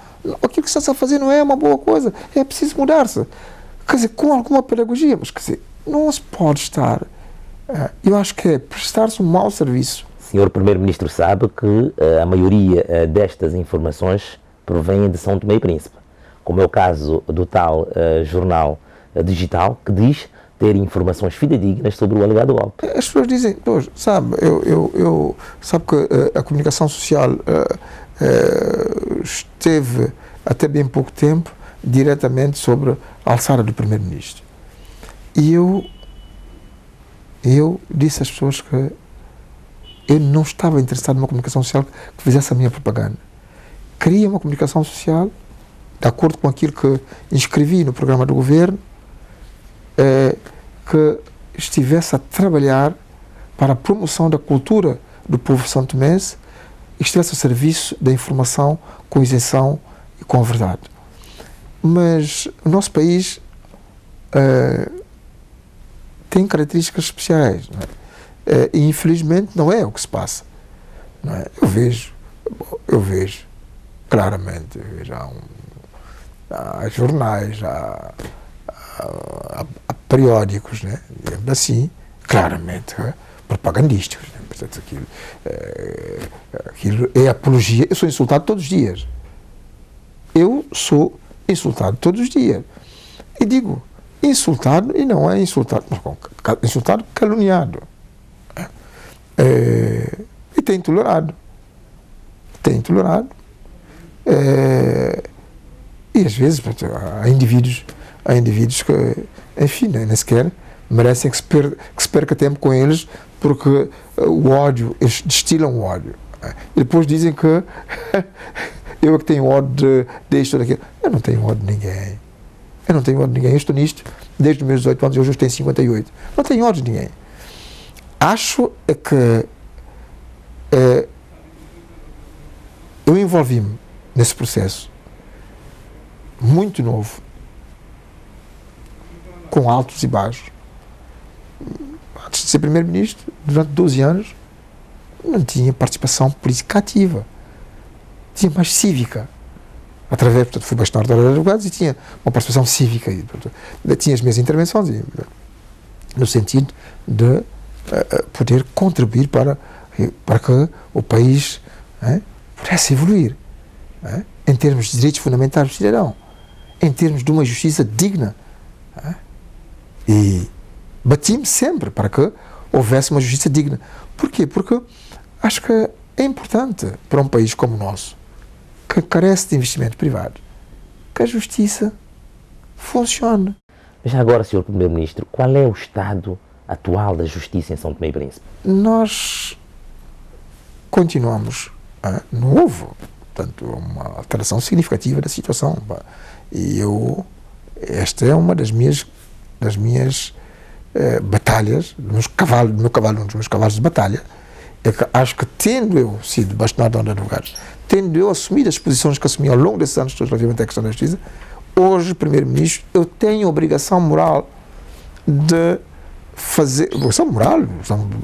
[SPEAKER 4] aquilo que está a fazer não é uma boa coisa, é preciso mudar-se. Quer dizer, com alguma pedagogia, mas quer dizer, não se pode estar, eu acho que é prestar-se um mau serviço.
[SPEAKER 3] O Senhor Primeiro-Ministro sabe que a maioria destas informações provém de São Tomé e Príncipe, como é o caso do tal jornal digital que diz ter informações fidedignas sobre o alegado golpe.
[SPEAKER 4] As pessoas dizem, sabe, sabe que a comunicação social esteve até bem pouco tempo diretamente sobre a alçada do Primeiro-Ministro. E eu disse às pessoas que eu não estava interessado numa comunicação social que fizesse a minha propaganda. Queria uma comunicação social, de acordo com aquilo que inscrevi no programa do governo, que estivesse a trabalhar para a promoção da cultura do povo santomense e estivesse a serviço da informação com isenção e com a verdade. Mas o nosso país tem características especiais, não é? E infelizmente não é o que se passa. Não é? Eu vejo claramente, há jornais, há periódicos, né? Assim, claramente propagandísticos. Né? Portanto, aquilo é apologia. Eu sou insultado todos os dias. Eu sou insultado todos os dias. E digo, insultado, e não é insultado, mas insultado, caluniado. E tem intolerado. E às vezes há indivíduos que, enfim, nem sequer merecem que se perca tempo com eles, porque o ódio, eles destilam o ódio. E depois dizem que eu é que tenho ódio disto ou daquilo. Eu não tenho ódio de ninguém. Eu estou nisto desde os meus 18 anos e hoje eu tenho 58. Não tenho ódio de ninguém. Acho que eu envolvi-me nesse processo muito novo, com altos e baixos. Antes de ser Primeiro-Ministro, durante 12 anos, não tinha participação política ativa. Tinha mais cívica. Através, portanto, fui bastonário da Ordem dos Advogados e tinha uma participação cívica. E, portanto, tinha as minhas intervenções no sentido de poder contribuir para que o país pudesse evoluir em termos de direitos fundamentais do cidadão, em termos de uma justiça digna. E bati-me sempre para que houvesse uma justiça digna. Porquê? Porque acho que é importante para um país como o nosso, que carece de investimento privado, que a justiça funcione.
[SPEAKER 3] Já agora, Sr. Primeiro-Ministro, qual é o estado atual da justiça em São Tomé e Príncipe?
[SPEAKER 4] Nós continuamos, não houve, portanto, uma alteração significativa da situação. E esta é uma das minhas batalhas, um dos meus cavalos de batalha, é que acho que, tendo eu sido bastonário da Ordem dos Advogados, tendo eu assumido as posições que assumi ao longo desses anos todos relativamente à questão da justiça, hoje, Primeiro-Ministro, eu tenho a obrigação moral de fazer, obrigação moral,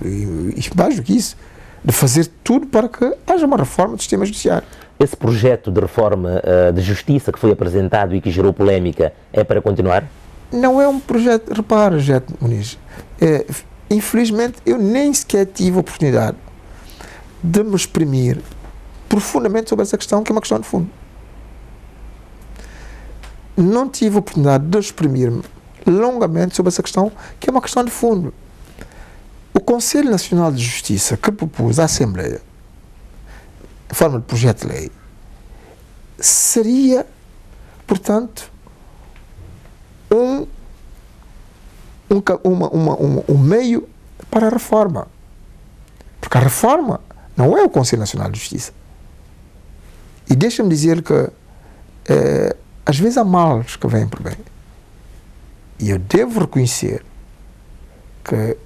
[SPEAKER 4] e mais do que isso, de fazer tudo para que haja uma reforma do sistema judiciário.
[SPEAKER 3] esse projeto de reforma de justiça que foi apresentado e que gerou polémica é para continuar?
[SPEAKER 4] Não é um projeto, repara, Jet Muniz, infelizmente eu nem sequer tive a oportunidade de me exprimir profundamente sobre essa questão, que é uma questão de fundo. Não tive a oportunidade de exprimir-me longamente sobre essa questão, que é uma questão de fundo. O Conselho Nacional de Justiça, que propôs à Assembleia, em forma de projeto de lei, seria, portanto, um meio para a reforma. Porque a reforma não é o Conselho Nacional de Justiça. E deixa-me dizer que às vezes há males que vêm por bem. E eu devo reconhecer que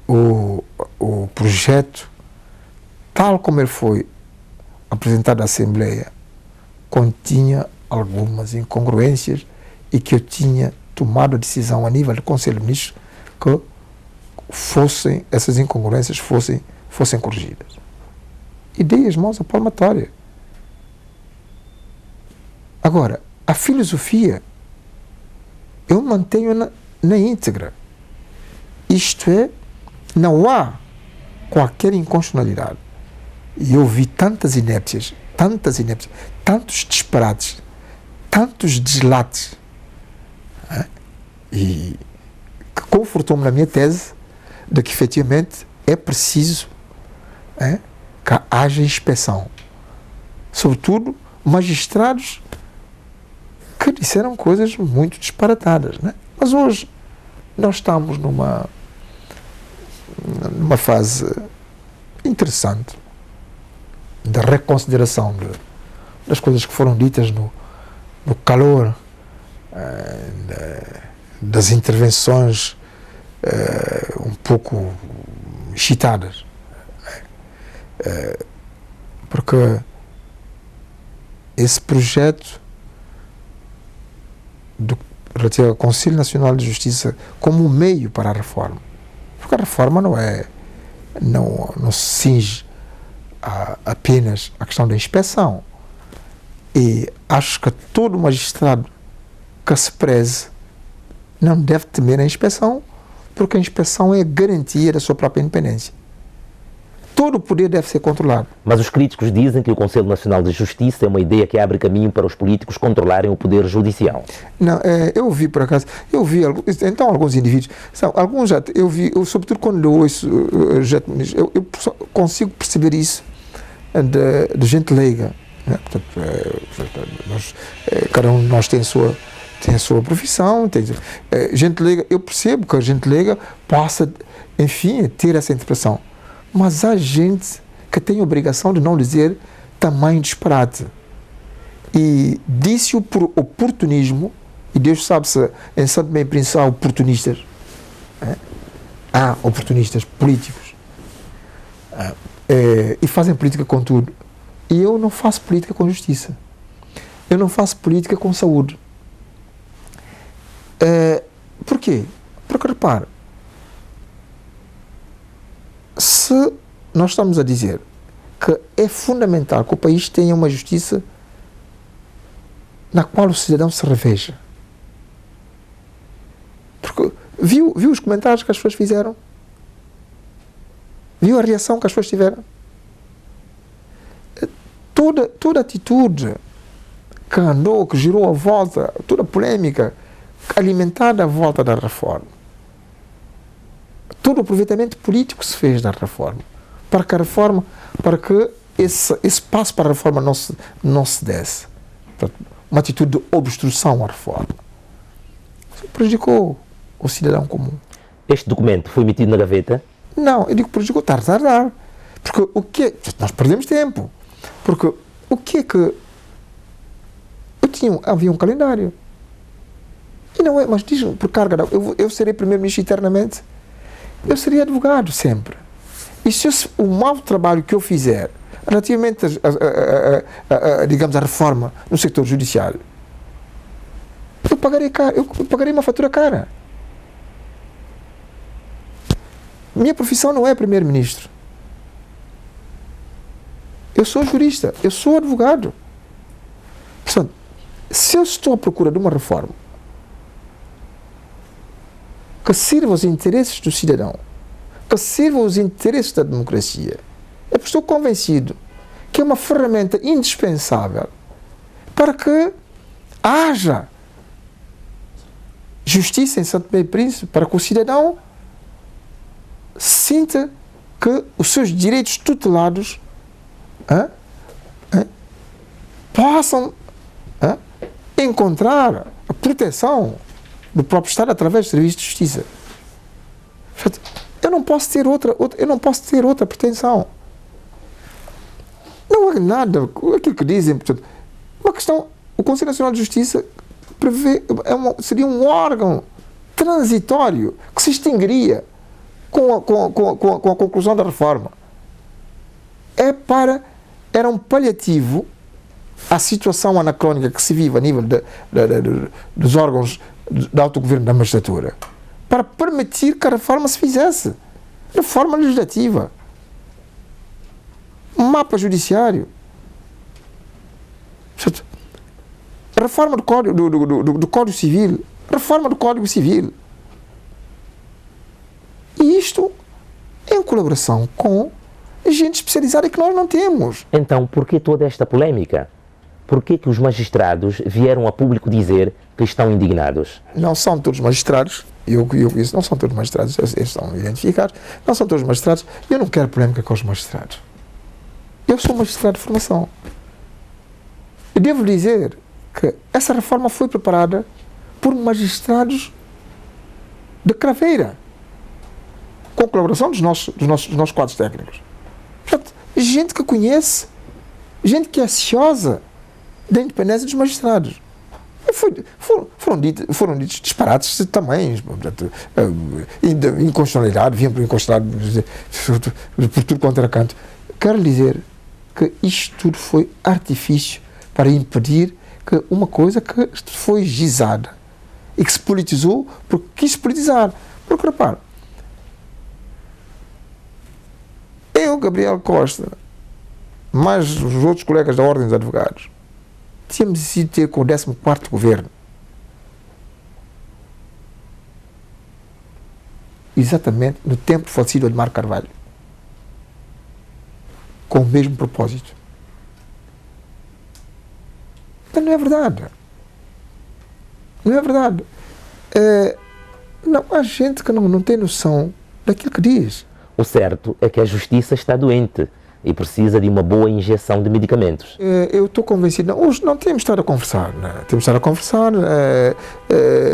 [SPEAKER 4] o projeto, tal como ele foi apresentado à Assembleia, continha algumas incongruências e que eu tinha tomado a decisão a nível do Conselho de Ministros que essas incongruências fossem corrigidas. E dei as mãos à palmatória. Agora, a filosofia eu mantenho na íntegra. Isto é, não há qualquer inconstitucionalidade. E eu vi tantas inépcias, tantos disparates, tantos deslates, e que confortou-me na minha tese de que efetivamente é preciso que haja inspeção. Sobretudo magistrados que disseram coisas muito disparatadas, né? Mas hoje nós estamos numa fase interessante de reconsideração das coisas que foram ditas no calor das intervenções um pouco excitadas, porque esse projeto relativo ao Conselho Nacional de Justiça como um meio para a reforma, porque a reforma não se cinge apenas à questão da inspeção, e acho que todo magistrado que se preze não deve temer a inspeção, porque a inspeção é a garantia da sua própria independência. Todo o poder deve ser controlado.
[SPEAKER 3] Mas os críticos dizem que o Conselho Nacional de Justiça é uma ideia que abre caminho para os políticos controlarem o poder judicial.
[SPEAKER 4] Não, eu vi por acaso, então alguns indivíduos, sobretudo quando eu ouço, eu consigo perceber isso de gente leiga, né? Portanto, cada um de nós tem a sua profissão, gente leiga, eu percebo que a gente leiga possa, enfim, ter essa interpretação. Mas há gente que tem a obrigação de não dizer tamanho disparate. E disse-o por oportunismo, e Deus sabe se em Santo Meio Príncipe há oportunistas. Há oportunistas políticos. E fazem política com tudo. E eu não faço política com justiça. Eu não faço política com saúde. Por quê? Porque, repare, se nós estamos a dizer que é fundamental que o país tenha uma justiça na qual o cidadão se reveja. Porque viu os comentários que as pessoas fizeram? Viu a reação que as pessoas tiveram? Toda atitude que andou, que girou a volta, toda a polêmica alimentada à volta da reforma, todo o aproveitamento político se fez da reforma, para que esse passo para a reforma não se desse. Portanto, uma atitude de obstrução à reforma. Isso prejudicou o cidadão comum.
[SPEAKER 3] Este documento foi metido na gaveta?
[SPEAKER 4] Não, eu digo prejudicou tardar. Porque nós perdemos tempo. Porque o que é que... havia um calendário. E não é, mas diz por carga, eu serei primeiro-ministro eternamente. Eu seria advogado sempre. E se o mau trabalho que eu fizer relativamente digamos, a reforma no setor judiciário, eu pagarei uma fatura cara. Minha profissão não é primeiro-ministro. Eu sou jurista, eu sou advogado. Portanto, se eu estou à procura de uma reforma que sirva aos interesses do cidadão, que sirva aos interesses da democracia, é porque estou convencido que é uma ferramenta indispensável para que haja justiça em Santo Tomé e Príncipe, para que o cidadão sinta que os seus direitos tutelados possam encontrar a proteção do próprio Estado através do Serviço de Justiça. Eu não posso ter outra pretensão. Não é nada aquilo que dizem. Portanto, uma questão, o Conselho Nacional de Justiça seria um órgão transitório que se extinguiria com a conclusão da reforma. Era um paliativo à situação anacrónica que se vive a nível dos órgãos de autogoverno da magistratura, para permitir que a reforma se fizesse. Reforma legislativa. Um mapa judiciário. Reforma do Código Civil. Reforma do Código Civil. E isto em colaboração com gente especializada que nós não temos.
[SPEAKER 3] Então, por que toda esta polémica? Por que os magistrados vieram a público dizer que estão indignados?
[SPEAKER 4] Não são todos magistrados, eu conheço, não são todos magistrados, eles estão identificados, não são todos magistrados, eu não quero polémica com os magistrados. Eu sou magistrado de formação. Eu devo dizer que essa reforma foi preparada por magistrados de craveira, com colaboração dos nossos quadros técnicos. Portanto, gente que conhece, gente que é ansiosa da independência dos magistrados. Foram ditos disparates de tamanhos, inconstitucionalidade, vinham por inconstitucionalidade por tudo quanto era canto. Quero dizer que isto tudo foi artifício para impedir que uma coisa que foi gizada e que se politizou porque quis politizar. Porque, repare, eu, Gabriel Costa, mais os outros colegas da Ordem dos Advogados, tínhamos decidido ter com o 14º governo exatamente no tempo do falecido Admar Carvalho, com o mesmo propósito. Então não é verdade. Não é verdade. Não, há gente que não tem noção daquilo que diz.
[SPEAKER 3] O certo é que a justiça está doente e precisa de uma boa injeção de medicamentos.
[SPEAKER 4] Eu estou convencido. Hoje não temos estado a conversar. Temos estado a conversar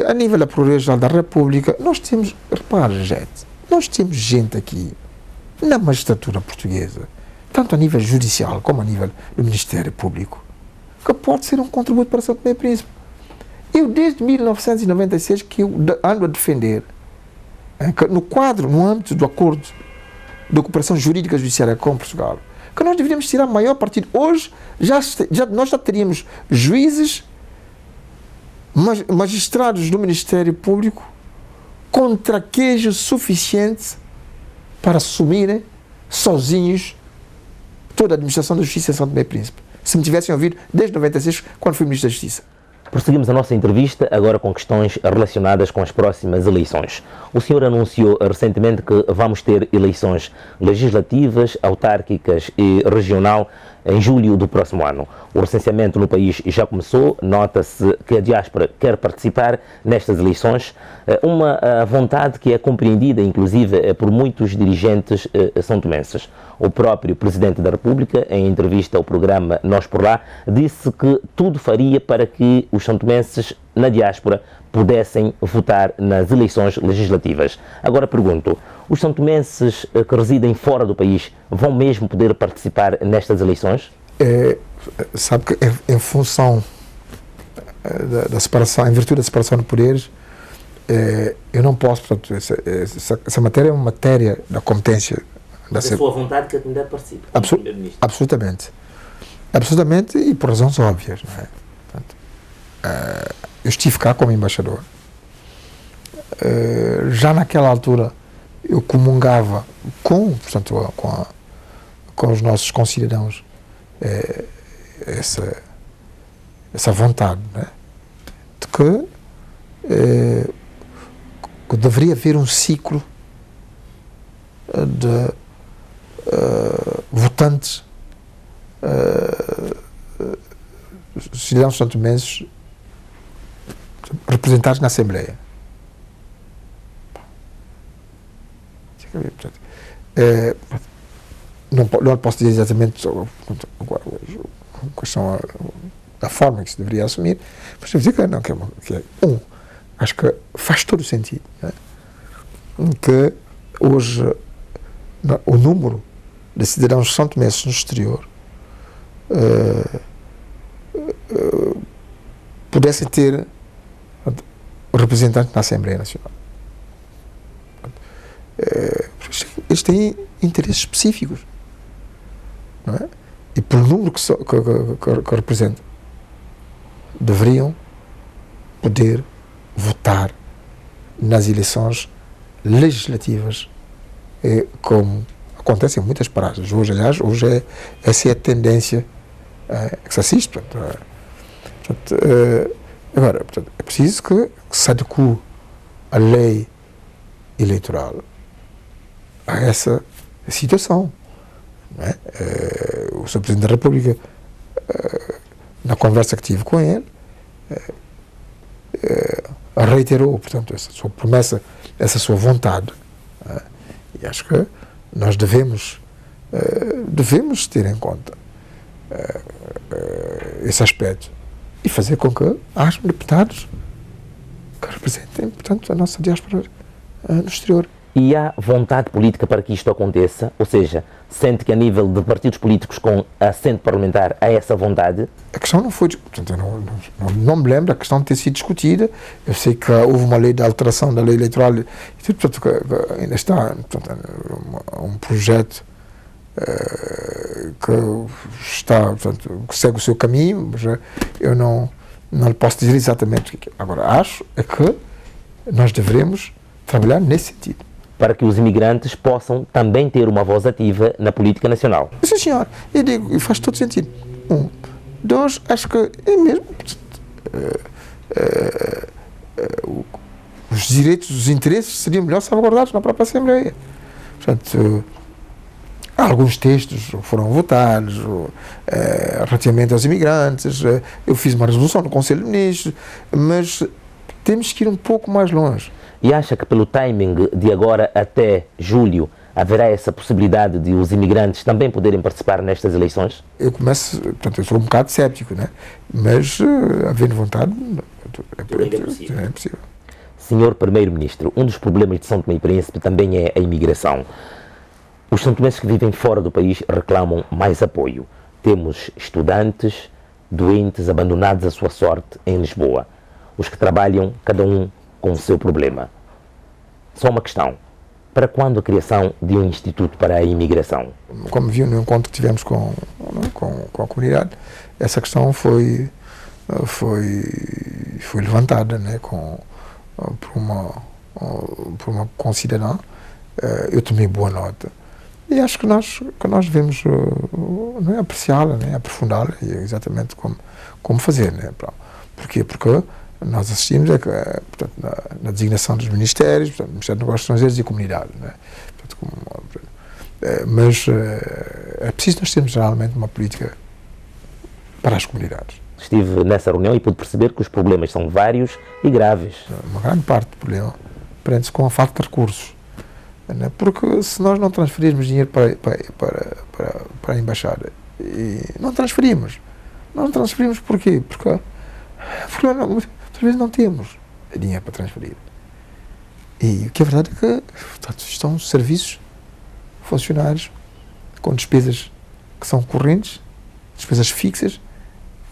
[SPEAKER 4] a nível da Procuradoria-Geral da República. Nós temos, repare, gente, nós temos gente aqui na magistratura portuguesa, tanto a nível judicial como a nível do Ministério Público, que pode ser um contributo para Santo Tomé e Príncipe. Eu, desde 1996, que eu ando a defender que no âmbito do acordo de cooperação jurídica judiciária com Portugal, que nós deveríamos tirar maior partido. Hoje, nós já teríamos juízes, magistrados do Ministério Público com traquejo suficiente para assumirem sozinhos toda a administração da Justiça em Santo Tomé e Príncipe, se me tivessem ouvido desde 96, quando fui Ministro da Justiça.
[SPEAKER 3] Prosseguimos a nossa entrevista agora com questões relacionadas com as próximas eleições. O senhor anunciou recentemente que vamos ter eleições legislativas, autárquicas e regional em julho do próximo ano. O recenseamento no país já começou, nota-se que a diáspora quer participar nestas eleições, uma vontade que é compreendida, inclusive, por muitos dirigentes são-tomenses. O próprio Presidente da República, em entrevista ao programa Nós por Lá, disse que tudo faria para que os são-tomenses na diáspora pudessem votar nas eleições legislativas. Agora pergunto, os são-tomenses que residem fora do país vão mesmo poder participar nestas eleições?
[SPEAKER 4] Sabe que em função da separação, em virtude da separação de poderes, eu não posso, portanto, essa matéria é uma matéria da competência da
[SPEAKER 3] sua vontade que a comunidade participe.
[SPEAKER 4] Absolutamente. Absolutamente, e por razões óbvias. Não é? Portanto, eu estive cá como embaixador. Já naquela altura eu comungava com os nossos concidadãos essa vontade, né, de que deveria haver um ciclo de votantes cidadãos santomenses representados na Assembleia. Não posso dizer exatamente agora quais são a forma que se deveria assumir, mas devo dizer que acho que faz todo o sentido, né? Que hoje o número de cidadãos santomenses no exterior pudessem ter representante na Assembleia Nacional. Eles têm interesses específicos, não é? E pelo número que representam, deveriam poder votar nas eleições legislativas, como acontece em muitas paragens. Hoje, aliás, essa é a tendência que se assiste. Agora, é preciso que se adeque a lei eleitoral a essa situação, não é? O Sr. Presidente da República, na conversa que tive com ele, reiterou, portanto, essa sua promessa, essa sua vontade, e acho que nós devemos ter em conta esse aspecto e fazer com que haja deputados que representem, portanto, a nossa diáspora no exterior.
[SPEAKER 3] E há vontade política para que isto aconteça? Ou seja, sente que a nível de partidos políticos com assento parlamentar há essa vontade?
[SPEAKER 4] A questão não foi, portanto, eu não me lembro a questão de ter sido discutida. Eu sei que houve uma lei de alteração da lei eleitoral, portanto, que ainda está, portanto, um projeto que está, portanto, que segue o seu caminho, mas eu não lhe posso dizer exatamente o que é. Agora, acho que nós devemos trabalhar nesse sentido.
[SPEAKER 3] Para que os imigrantes possam também ter uma voz ativa na política nacional.
[SPEAKER 4] Sim, senhor. Eu digo, faz todo sentido. Dois, acho que é mesmo. Os direitos, os interesses seriam melhor salvaguardados na própria Assembleia. Portanto, alguns textos foram votados relativamente aos imigrantes. Eu fiz uma resolução no Conselho de Ministros, mas temos que ir um pouco mais longe.
[SPEAKER 3] E acha que pelo timing de agora até julho haverá essa possibilidade de os imigrantes também poderem participar nestas eleições?
[SPEAKER 4] Eu sou um bocado céptico, né? Mas havendo vontade, é possível.
[SPEAKER 3] Senhor Primeiro-Ministro, um dos problemas de São Tomé e Príncipe também é a imigração. Os santomenses que vivem fora do país reclamam mais apoio. Temos estudantes, doentes, abandonados à sua sorte em Lisboa. Os que trabalham, cada um com o seu problema. Só uma questão. Para quando a criação de um instituto para a imigração?
[SPEAKER 4] Como viu no encontro que tivemos com a comunidade, essa questão foi levantada, né, por uma concidadã. Eu tomei boa nota. E acho que nós devemos apreciá-la, né, aprofundá-la, e exatamente como fazer. Né? Porquê? Porque nós assistimos portanto, na designação dos ministérios, portanto, Ministério dos Negócios Estrangeiros e Comunidade. Né? Portanto, mas é preciso nós termos realmente uma política para as comunidades.
[SPEAKER 3] Estive nessa reunião e pude perceber que os problemas são vários e graves.
[SPEAKER 4] Uma grande parte do problema prende-se com a falta de recursos. Né? Porque se nós não transferirmos dinheiro para a Embaixada, e não transferimos. Não transferimos porquê? Porque muitas vezes não temos dinheiro para transferir. E o que é verdade é que, portanto, estão serviços funcionários com despesas que são correntes, despesas fixas,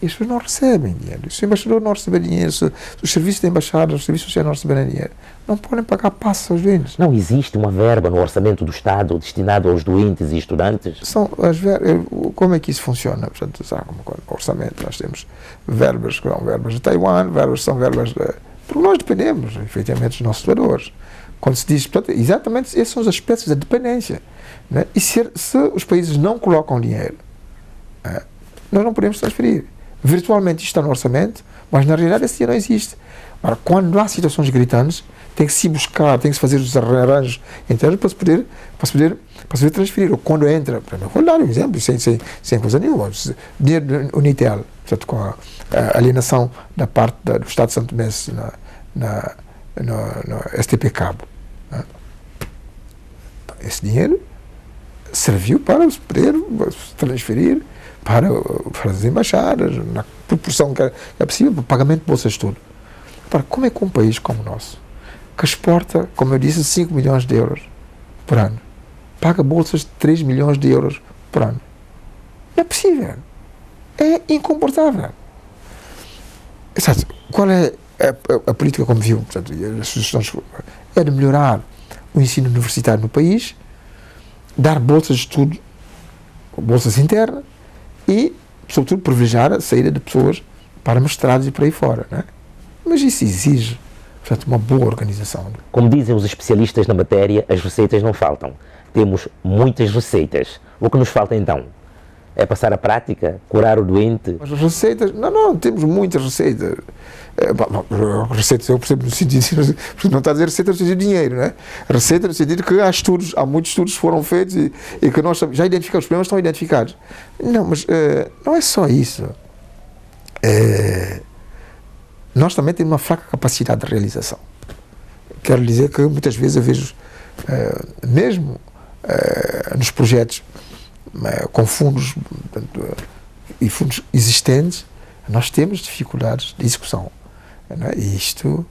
[SPEAKER 4] e as pessoas não recebem dinheiro. Se o embaixador não receber dinheiro, se os serviços da embaixada, os serviços sociais não receberem dinheiro, não podem pagar passos aos doentes.
[SPEAKER 3] Não existe uma verba no orçamento do Estado destinado aos doentes e estudantes?
[SPEAKER 4] Como é que isso funciona? Portanto, sabe, o orçamento, nós temos verbas que são verbas de Taiwan, verbas que são verbas de... Porque nós dependemos, efetivamente, dos nossos doadores. Quando se diz, portanto, exatamente esses são os aspectos da dependência. Né? E se os países não colocam dinheiro nós não podemos transferir. Virtualmente isto está no orçamento, mas na realidade esse dinheiro não existe. Ora, quando há situações gritantes, tem que se buscar, tem que se fazer os arranjos internos para se poder transferir. Ou quando entra, vou dar um exemplo, sem coisa nenhuma, dinheiro do Unitel, portanto, com a alienação da parte do Estado de São Tomé no STP Cabo. Né? Esse dinheiro serviu para se poder transferir para as embaixadas, na proporção que é possível, para o pagamento de bolsas de estudo. Para como é que um país como o nosso, que exporta, como eu disse, 5 milhões de euros por ano, paga bolsas de 3 milhões de euros por ano? Não é possível. É incomportável. Sabe, qual é a política como viu? Portanto, as sugestões é de melhorar o ensino universitário no país, dar bolsas de estudo, bolsas internas e, sobretudo, privilegiar a saída de pessoas para mestrados e por aí fora, não é? Mas isso exige, portanto, uma boa organização.
[SPEAKER 3] Como dizem os especialistas na matéria, as receitas não faltam. Temos muitas receitas. O que nos falta então? É passar a prática? Curar o doente?
[SPEAKER 4] As receitas, não, temos muitas receitas. Receitas, eu percebo no sentido, não está a dizer receitas no sentido de dinheiro, não é? Receita no sentido que há muitos estudos que foram feitos e que nós já identificamos, os problemas estão identificados. Não, mas não é só isso. Nós também temos uma fraca capacidade de realização. Quero dizer que muitas vezes eu vejo, mesmo nos projetos com fundos e fundos existentes, nós temos dificuldades de execução. Não é? E isto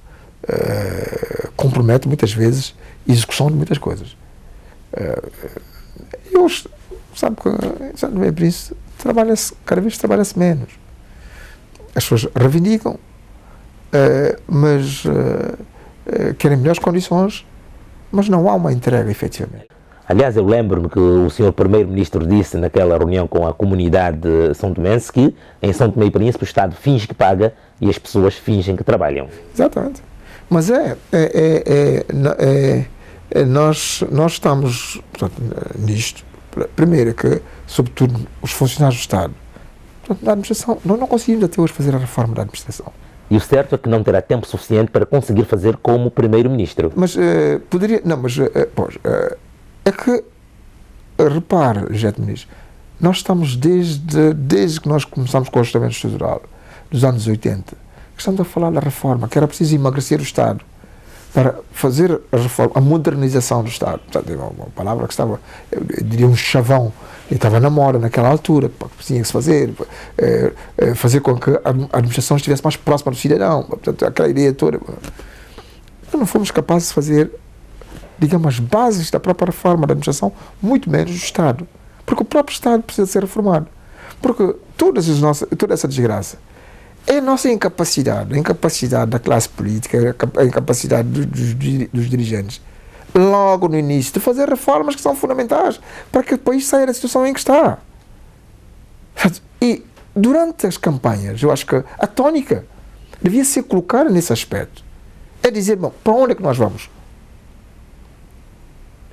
[SPEAKER 4] compromete muitas vezes a execução de muitas coisas. E hoje, sabe que no meio príncipe cada vez trabalha-se menos. As pessoas reivindicam, mas querem melhores condições, mas não há uma entrega, efetivamente.
[SPEAKER 3] Aliás, eu lembro-me que o Sr. Primeiro-Ministro disse naquela reunião com a comunidade são tomense que em São Tomé e Príncipe o Estado finge que paga e as pessoas fingem que trabalham.
[SPEAKER 4] Exatamente. Mas nós estamos, portanto, nisto. Primeiro que, sobretudo, os funcionários do Estado, portanto, na administração, nós não conseguimos até hoje fazer a reforma da administração.
[SPEAKER 3] E o certo é que não terá tempo suficiente para conseguir fazer como Primeiro-Ministro.
[SPEAKER 4] Mas poderia... Não, mas... é que, repare, José Ministro, nós estamos desde que nós começamos com o ajustamento estrutural, dos anos 80, que estamos a falar da reforma, que era preciso emagrecer o Estado para fazer a reforma, a modernização do Estado. Portanto, é uma palavra que estava, eu diria, um chavão, que estava na moda naquela altura, que tinha que se fazer com que a administração estivesse mais próxima do cidadão, portanto, aquela ideia toda. Nós não fomos capazes de fazer, digamos, as bases da própria reforma da administração, muito menos do Estado. Porque o próprio Estado precisa ser reformado. Porque toda essa desgraça é a nossa incapacidade, a incapacidade da classe política, a incapacidade dos dirigentes, logo no início, de fazer reformas que são fundamentais para que o país saia da situação em que está. E durante as campanhas, eu acho que a tónica devia ser colocada nesse aspecto. É dizer, bom, para onde é que nós vamos?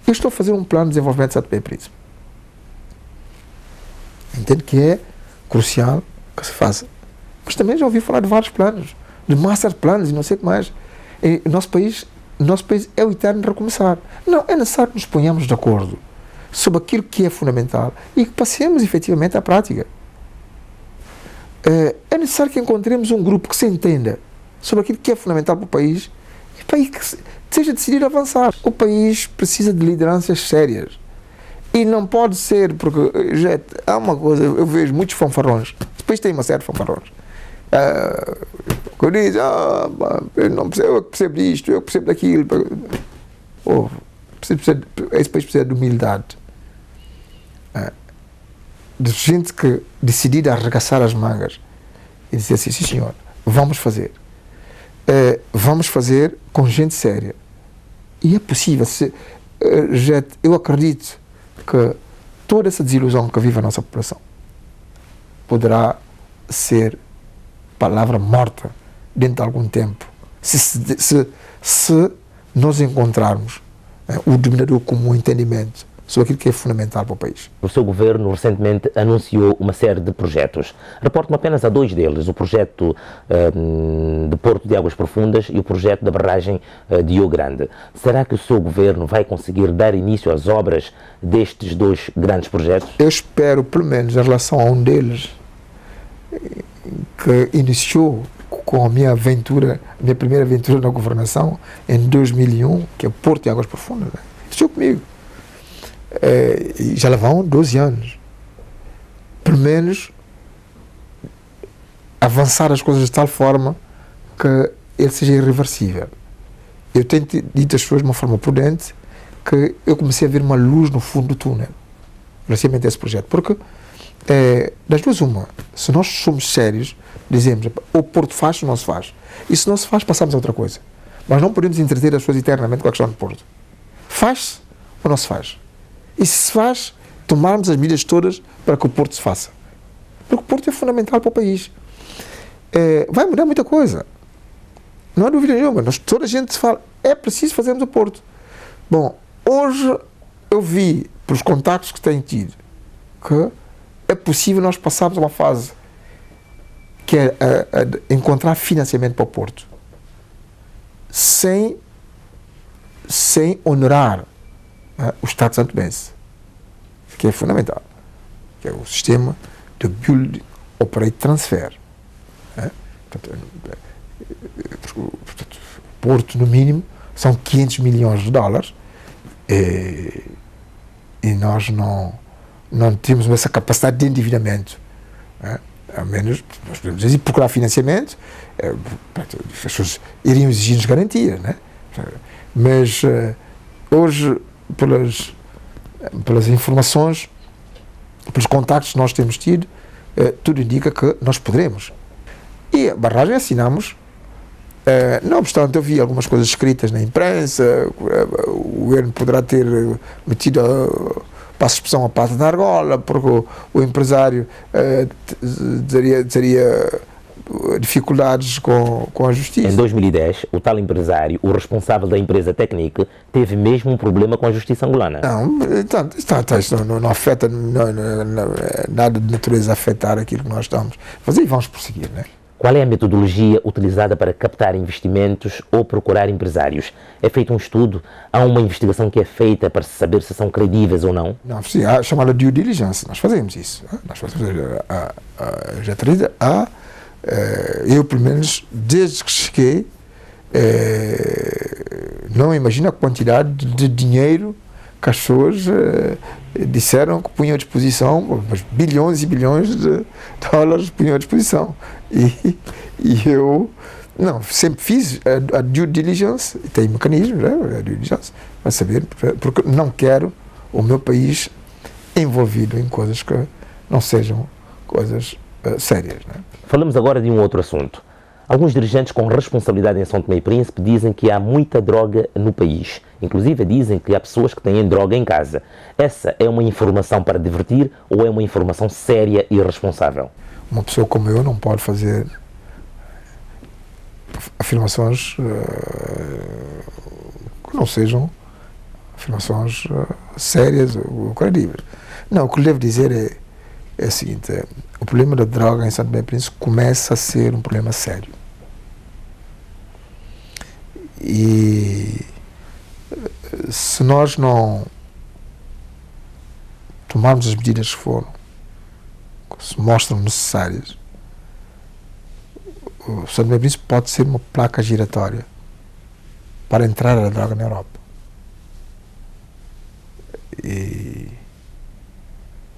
[SPEAKER 4] Eu estou a fazer um plano de desenvolvimento de São Tomé e Príncipe. Entendo que é crucial que se faça. Mas também já ouvi falar de vários planos, de master planos e não sei o que mais. E o nosso país é o eterno recomeçar. Não, é necessário que nos ponhamos de acordo sobre aquilo que é fundamental e que passemos efetivamente à prática. É necessário que encontremos um grupo que se entenda sobre aquilo que é fundamental para o país e para que seja decidido avançar. O país precisa de lideranças sérias. E não pode ser, porque já há uma coisa, eu vejo muitos fanfarrões. Depois tem uma série de fanfarrões. Que diz, eu percebo disto, eu percebo daquilo. Esse país precisa de humildade. De gente que decidida a arregaçar as mangas e dizer assim, sim senhor, vamos fazer. Vamos fazer com gente séria. E é possível. Eu acredito que toda essa desilusão que vive a nossa população poderá ser palavra morta dentro de algum tempo, se nós encontrarmos o dominador comum, entendimento sobre aquilo que é fundamental para o país.
[SPEAKER 3] O seu governo recentemente anunciou uma série de projetos. Reporto-me apenas a dois deles, o projeto de Porto de Águas Profundas e o projeto da barragem de Rio Grande. Será que o seu governo vai conseguir dar início às obras destes dois grandes projetos?
[SPEAKER 4] Eu espero, pelo menos, em relação a um deles, que iniciou com a minha aventura, a minha primeira aventura na governação, em 2001, que é Porto de Águas Profundas. Né? Iniciou comigo. E já lá vão 12 anos. Pelo menos avançar as coisas de tal forma que ele seja irreversível. Eu tenho dito às pessoas de uma forma prudente que eu comecei a ver uma luz no fundo do túnel relativamente a esse projeto, porque das duas uma, se nós somos sérios, dizemos, o Porto faz ou não se faz, e se não se faz, passamos a outra coisa, mas não podemos entreter as pessoas eternamente com a questão do Porto. Faz-se ou não se faz? E se faz, tomarmos as medidas todas para que o Porto se faça. Porque o Porto é fundamental para o país. Vai mudar muita coisa. Não há dúvida nenhuma. Toda a gente fala, é preciso fazermos o Porto. Bom, hoje eu vi, pelos contactos que tenho tido, que é possível nós passarmos a uma fase que é encontrar financiamento para o Porto sem onerar o Estado santomense, que é fundamental, que é o sistema de Build, Operate, Transfer. Portanto, Porto, no mínimo, são 500 milhões de dólares e nós não temos essa capacidade de endividamento. Ao menos, nós podemos dizer, procurar financiamento, as pessoas iriam exigir-nos garantias, né? Mas hoje, pelas informações, pelos contactos que nós temos tido, tudo indica que nós poderemos. E a barragem assinamos, não obstante eu vi algumas coisas escritas na imprensa, o governo poderá ter metido para a expressão a pata na argola, porque o empresário teria dificuldades com a justiça.
[SPEAKER 3] Em 2010, o tal empresário, o responsável da empresa Technic, teve mesmo um problema com a justiça angolana.
[SPEAKER 4] Não, isto não afeta nada de natureza a afetar aquilo que nós estamos a fazer e vamos prosseguir, né?
[SPEAKER 3] Qual é a metodologia utilizada para captar investimentos ou procurar empresários? É feito um estudo? Há uma investigação que é feita para saber se são credíveis ou não?
[SPEAKER 4] Não, sim, há chamada due diligence. Nós fazemos isso. Nós fazemos eu, pelo menos, desde que cheguei, não imagino a quantidade de dinheiro que as pessoas disseram que punham à disposição, mas bilhões e bilhões de dólares punham à disposição. E eu sempre fiz a due diligence, tem mecanismos, né, a due diligence, para saber, porque não quero o meu país envolvido em coisas que não sejam coisas sérias. Né?
[SPEAKER 3] Falamos agora de um outro assunto. Alguns dirigentes com responsabilidade em São Tomé e Príncipe dizem que há muita droga no país. Inclusive dizem que há pessoas que têm droga em casa. Essa é uma informação para divertir ou é uma informação séria e responsável?
[SPEAKER 4] Uma pessoa como eu não pode fazer afirmações que não sejam afirmações sérias ou credíveis. Não, o que eu devo dizer é o seguinte: o problema da droga em São Tomé e Príncipe começa a ser um problema sério. E se nós não tomarmos as medidas que se mostram necessárias, o São Tomé e Príncipe pode ser uma placa giratória para entrar a droga na Europa. E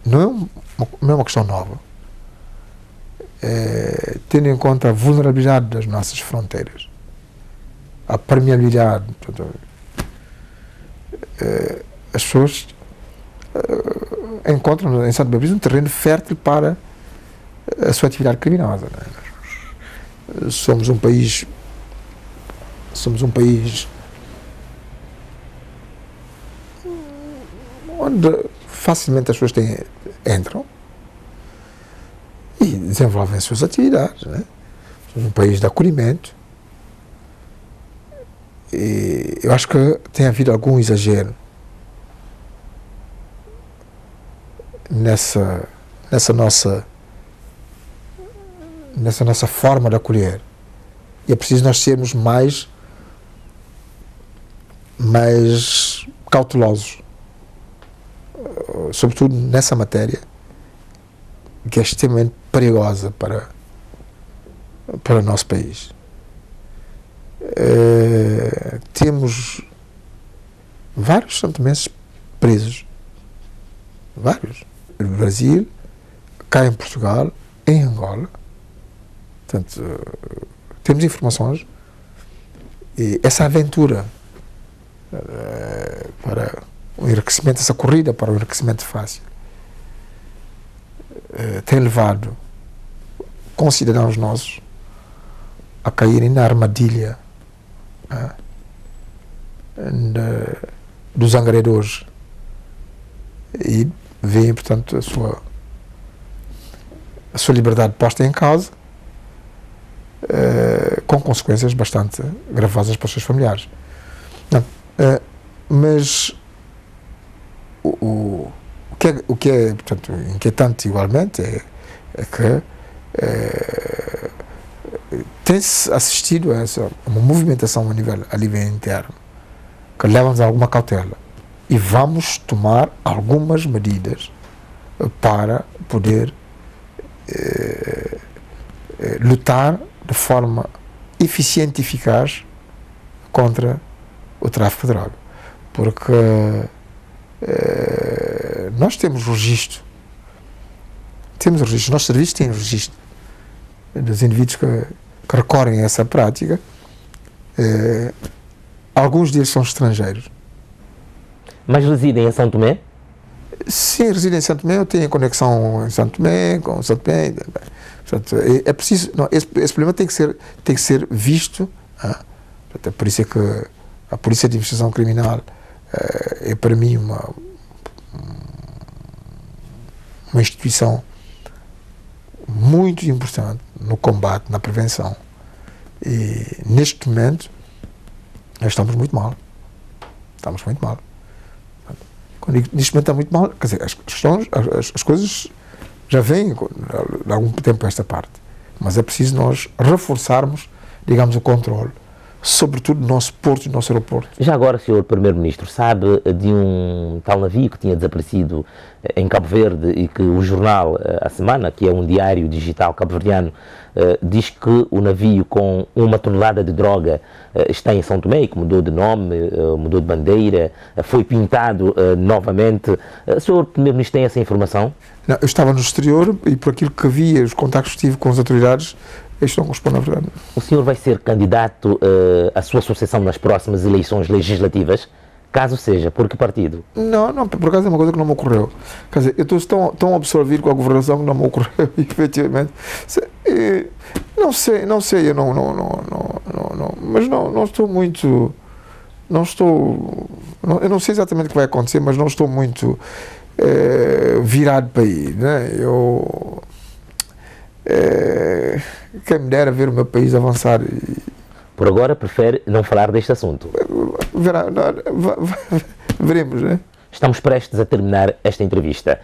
[SPEAKER 4] não é uma questão nova. Tendo em conta a vulnerabilidade das nossas fronteiras, a permeabilidade, as pessoas encontram em São Tomé e Príncipe um terreno fértil para a sua atividade criminosa. Né? Somos um país onde facilmente as pessoas entram e desenvolvem as suas atividades. Né? Somos um país de acolhimento. E eu acho que tem havido algum exagero nessa nossa forma de acolher. E é preciso nós sermos mais cautelosos, sobretudo nessa matéria, que é extremamente perigosa para o nosso país. Temos vários santomenses presos, vários, no Brasil, cá em Portugal, em Angola. Portanto, temos informações, e essa aventura para o enriquecimento, essa corrida para o enriquecimento fácil, tem levado concidadãos nossos a caírem na armadilha dos angariadores e veem, portanto, a sua liberdade posta em causa, com consequências bastante gravosas para os seus familiares. Mas o que é, portanto, inquietante igualmente é que tem-se assistido a uma movimentação a nível interno que leva-nos a alguma cautela, e vamos tomar algumas medidas para poder lutar de forma eficiente e eficaz contra o tráfico de droga, porque nós temos registro, nossos serviços têm registro dos indivíduos que recorrem a essa prática. Alguns deles são estrangeiros.
[SPEAKER 3] Mas residem em São Tomé?
[SPEAKER 4] Sim, residem em São Tomé, eu tenho conexão em São Tomé, com São Tomé. Portanto, é preciso, não, esse problema tem que ser visto. Portanto, é por isso é que a Polícia de Investigação Criminal é para mim uma instituição muito importante no combate, na prevenção. E neste momento nós estamos muito mal. Estamos muito mal. Quando digo neste momento está muito mal, quer dizer, as coisas já vêm de algum tempo a esta parte. Mas é preciso nós reforçarmos, digamos, o controle, sobretudo no nosso porto e no nosso aeroporto.
[SPEAKER 3] Já agora, Sr. Primeiro-Ministro, sabe de um tal navio que tinha desaparecido em Cabo Verde e que o jornal A Semana, que é um diário digital cabo-verdiano, diz que o navio com 1 tonelada de droga está em São Tomé e que mudou de nome, mudou de bandeira, foi pintado novamente. O Sr. Primeiro-Ministro tem essa informação?
[SPEAKER 4] Não, eu estava no exterior e por aquilo que havia, os contactos que tive com as autoridades, isto não corresponde à verdade.
[SPEAKER 3] O senhor vai ser candidato à sua associação nas próximas eleições legislativas? Caso seja, por que partido?
[SPEAKER 4] Não, por acaso é uma coisa que não me ocorreu. Quer dizer, eu estou tão absorvido com a governação que não me ocorreu, efetivamente. Não sei, eu mas não estou muito, eu não sei exatamente o que vai acontecer, mas não estou muito virado para aí, né? Quem me dera ver o meu país avançar.
[SPEAKER 3] Por agora prefere não falar deste assunto?
[SPEAKER 4] Veremos, né?
[SPEAKER 3] Estamos prestes a terminar esta entrevista.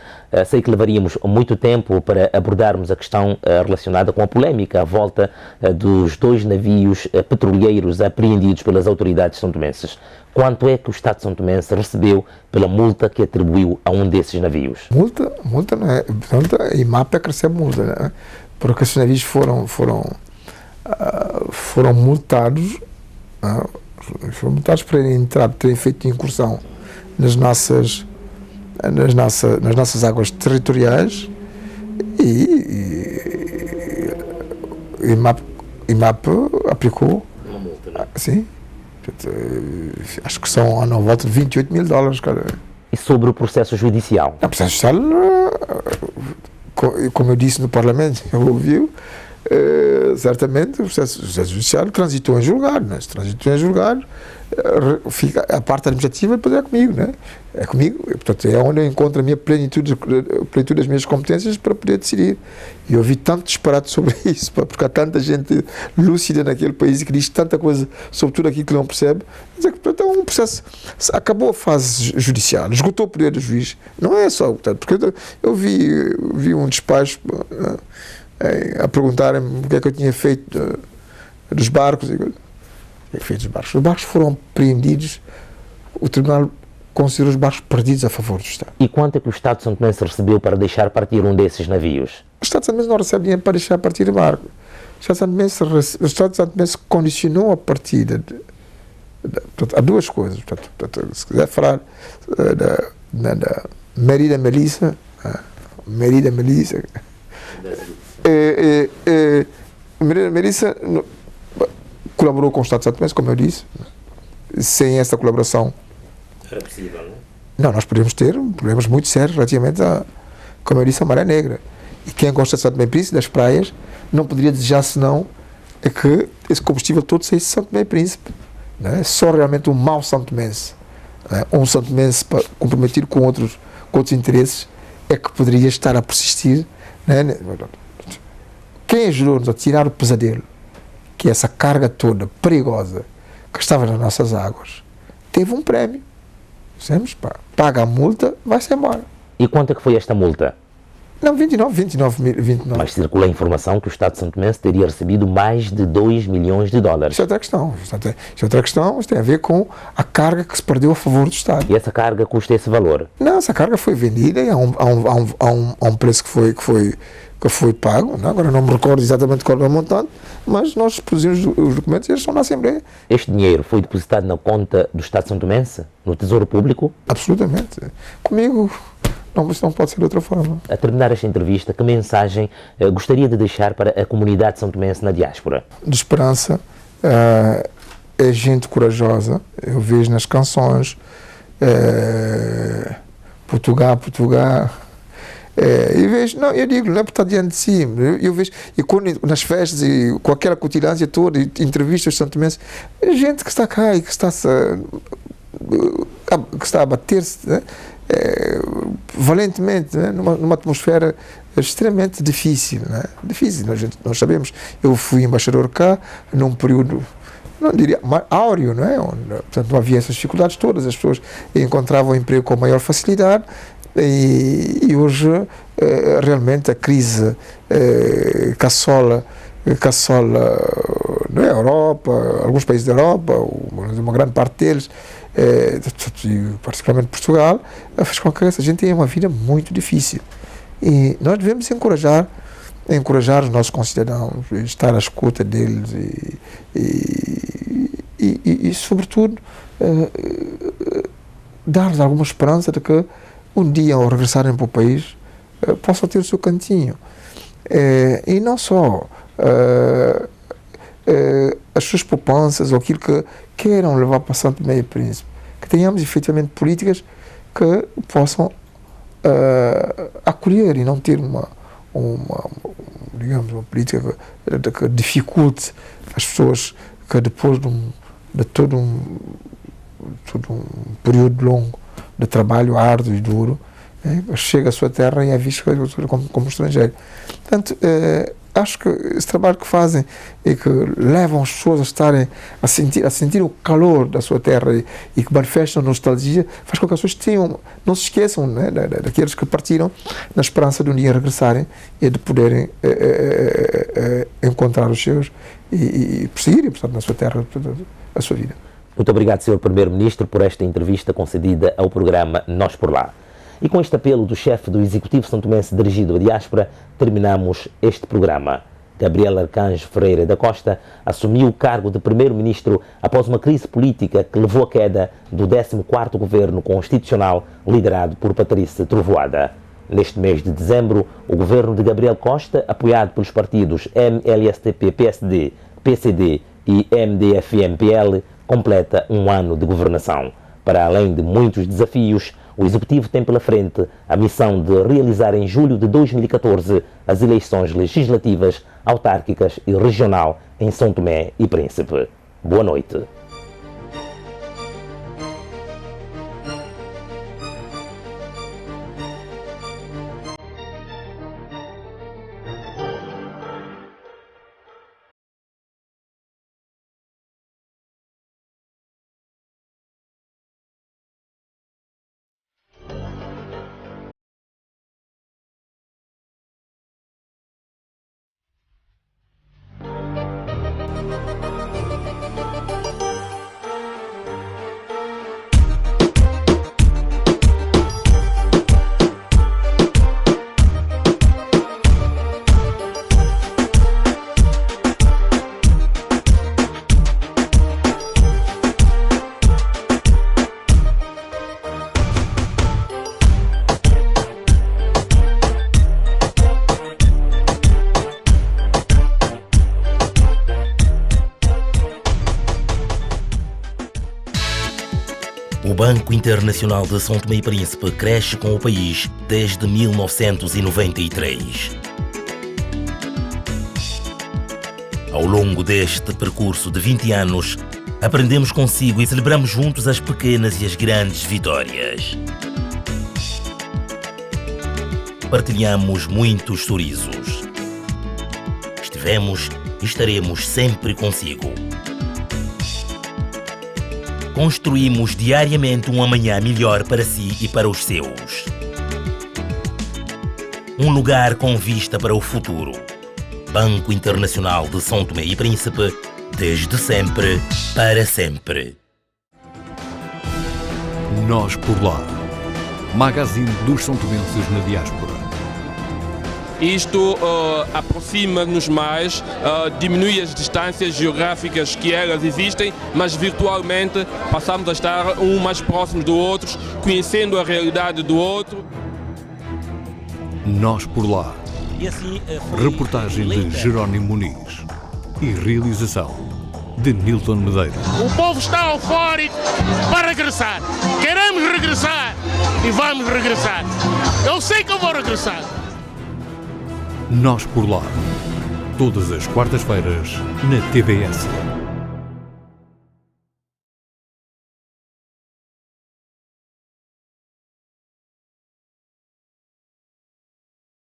[SPEAKER 3] Sei que levaríamos muito tempo para abordarmos a questão relacionada com a polémica à volta dos 2 navios petroleiros apreendidos pelas autoridades são-tomenses. Quanto é que o Estado são-tomense recebeu pela multa que atribuiu a um desses navios?
[SPEAKER 4] Multa não é. Portanto, a IMAP é que recebe multa, né? Porque esses navios foram multados, por terem feito incursão nas nossas águas territoriais e IMAP aplicou uma multa, não é? Sim. Acho que são à volta de $28 mil, cara.
[SPEAKER 3] E sobre o processo judicial?
[SPEAKER 4] O processo judicial, como eu disse no Parlamento, eu ouvi, certamente o processo judiciário transitou em julgado, né? Se transitou em julgado, fica a parte administrativa depois é comigo, né? É comigo, portanto é onde eu encontro a minha plenitude das minhas competências para poder decidir. E eu ouvi tanto disparate sobre isso, porque há tanta gente lúcida naquele país que diz tanta coisa sobre tudo aquilo que não percebe. Portanto, é um processo, acabou a fase judicial, esgotou o poder do juiz. Não é só, portanto, porque eu vi um despacho a perguntarem-me o que é que eu tinha feito dos barcos. Os barcos foram apreendidos, o tribunal considerou os barcos perdidos a favor do Estado.
[SPEAKER 3] E quanto é que o Estado de São Tomé se recebeu para deixar partir um desses navios?
[SPEAKER 4] O Estado de São Tomé não recebe dinheiro para deixar partir o barco. O Estado de São Tomé se condicionou a partida a duas coisas. Portanto, se quiser falar da Merida Melissa, Merida Melissa colaborou com o Estado de São Tomé, como eu disse. Sem essa colaboração
[SPEAKER 3] era possível, não é?
[SPEAKER 4] Não, nós podemos ter problemas muito sérios relativamente a, como eu disse, a Maré Negra. E quem gosta de São Tomé e Príncipe, das praias, não poderia desejar senão que esse combustível todo saísse de São Tomé e Príncipe. Não é? Só realmente um mau São Tomense, um São Tomense comprometido com outros interesses, é que poderia estar a persistir. Não é? Quem ajudou-nos a tirar o pesadelo, que é essa carga toda perigosa que estava nas nossas águas, teve um prémio. Dizemos, paga a multa, vai-se embora.
[SPEAKER 3] E quanto é que foi esta multa?
[SPEAKER 4] Não, 29 mil.
[SPEAKER 3] Mas circula a informação que o Estado de São Tomé teria recebido mais de 2 milhões de dólares.
[SPEAKER 4] Isso é outra questão. Isso tem a ver com a carga que se perdeu a favor do Estado.
[SPEAKER 3] E essa carga custa esse valor?
[SPEAKER 4] Não, essa carga foi vendida a um preço que foi pago. Não? Agora não me recordo exatamente qual é o montante, mas nós produzimos os documentos e eles estão na Assembleia.
[SPEAKER 3] Este dinheiro foi depositado na conta do Estado de São Tomé, no Tesouro Público?
[SPEAKER 4] Absolutamente. Comigo não pode ser de outra forma.
[SPEAKER 3] A terminar esta entrevista, que mensagem gostaria de deixar para a comunidade são-tomense na diáspora?
[SPEAKER 4] De esperança, é gente corajosa. Eu vejo nas canções Portugal. E vejo, não, eu digo, não é por estar diante de si, eu vejo, e quando, nas festas, e com aquela cotilância toda, e entrevistas de santomenses, é gente que está cá e que está a bater-se, né? Valentemente, né? numa atmosfera extremamente difícil, né? Difícil, nós sabemos. Eu fui embaixador cá num período, não diria áureo, não é? Onde, portanto, não havia essas dificuldades todas, as pessoas encontravam emprego com maior facilidade. E hoje realmente a crise caçola na Europa, alguns países da Europa, uma grande parte deles, particularmente Portugal, faz com que essa gente tenha uma vida muito difícil. E nós devemos encorajar os nossos concidadãos, estar à escuta deles e sobretudo, dar-lhes alguma esperança de que um dia, ao regressarem para o país, possam ter o seu cantinho. E não só as suas poupanças ou aquilo que queiram levar para São Tomé e Príncipe, que tenhamos efetivamente políticas que possam acolher e não ter uma política que dificulte as pessoas que depois de todo um período longo de trabalho árduo e duro, chega à sua terra e é visto como estrangeiro. Portanto, acho que esse trabalho que fazem e que levam as pessoas a estarem a sentir o calor da sua terra e que manifestam nostalgia, faz com que as pessoas não se esqueçam, né, daqueles que partiram na esperança de um dia regressarem e de poderem encontrar os seus e prosseguirem, portanto, na sua terra a sua vida.
[SPEAKER 3] Muito obrigado, Sr. Primeiro-Ministro, por esta entrevista concedida ao programa Nós por Lá. E com este apelo do chefe do Executivo santomense dirigido à diáspora, terminamos este programa. Gabriel Arcanjo Ferreira da Costa assumiu o cargo de Primeiro-Ministro após uma crise política que levou à queda do 14º Governo Constitucional liderado por Patrícia Trovoada. Neste mês de dezembro, o governo de Gabriel Costa, apoiado pelos partidos MLSTP-PSD, PCD e MDF-MPL, completa um ano de governação. Para além de muitos desafios, O Executivo tem pela frente a missão de realizar em julho de 2014 as eleições legislativas, autárquicas e regional em São Tomé e Príncipe. Boa noite.
[SPEAKER 2] O Banco Internacional de São Tomé e Príncipe cresce com o país desde 1993. Ao longo deste percurso de 20 anos, aprendemos consigo e celebramos juntos as pequenas e as grandes vitórias. Partilhamos muitos sorrisos. Estivemos e estaremos sempre consigo. Construímos diariamente um amanhã melhor para si e para os seus. Um lugar com vista para o futuro. Banco Internacional de São Tomé e Príncipe, desde sempre, para sempre.
[SPEAKER 1] Nós por lá. Magazine dos São Tomenses na diáspora.
[SPEAKER 5] Isto aproxima-nos mais, diminui as distâncias geográficas que elas existem, mas virtualmente passamos a estar um mais próximos do outro, conhecendo a realidade do outro.
[SPEAKER 1] Nós por lá.
[SPEAKER 2] E assim,
[SPEAKER 1] Reportagem de Jerónimo Muniz e realização de Nilton Medeiros.
[SPEAKER 6] O povo está eufórico para regressar. Queremos regressar e vamos regressar. Eu sei que eu vou regressar.
[SPEAKER 1] Nós por lá. Todas as quartas-feiras na TVS.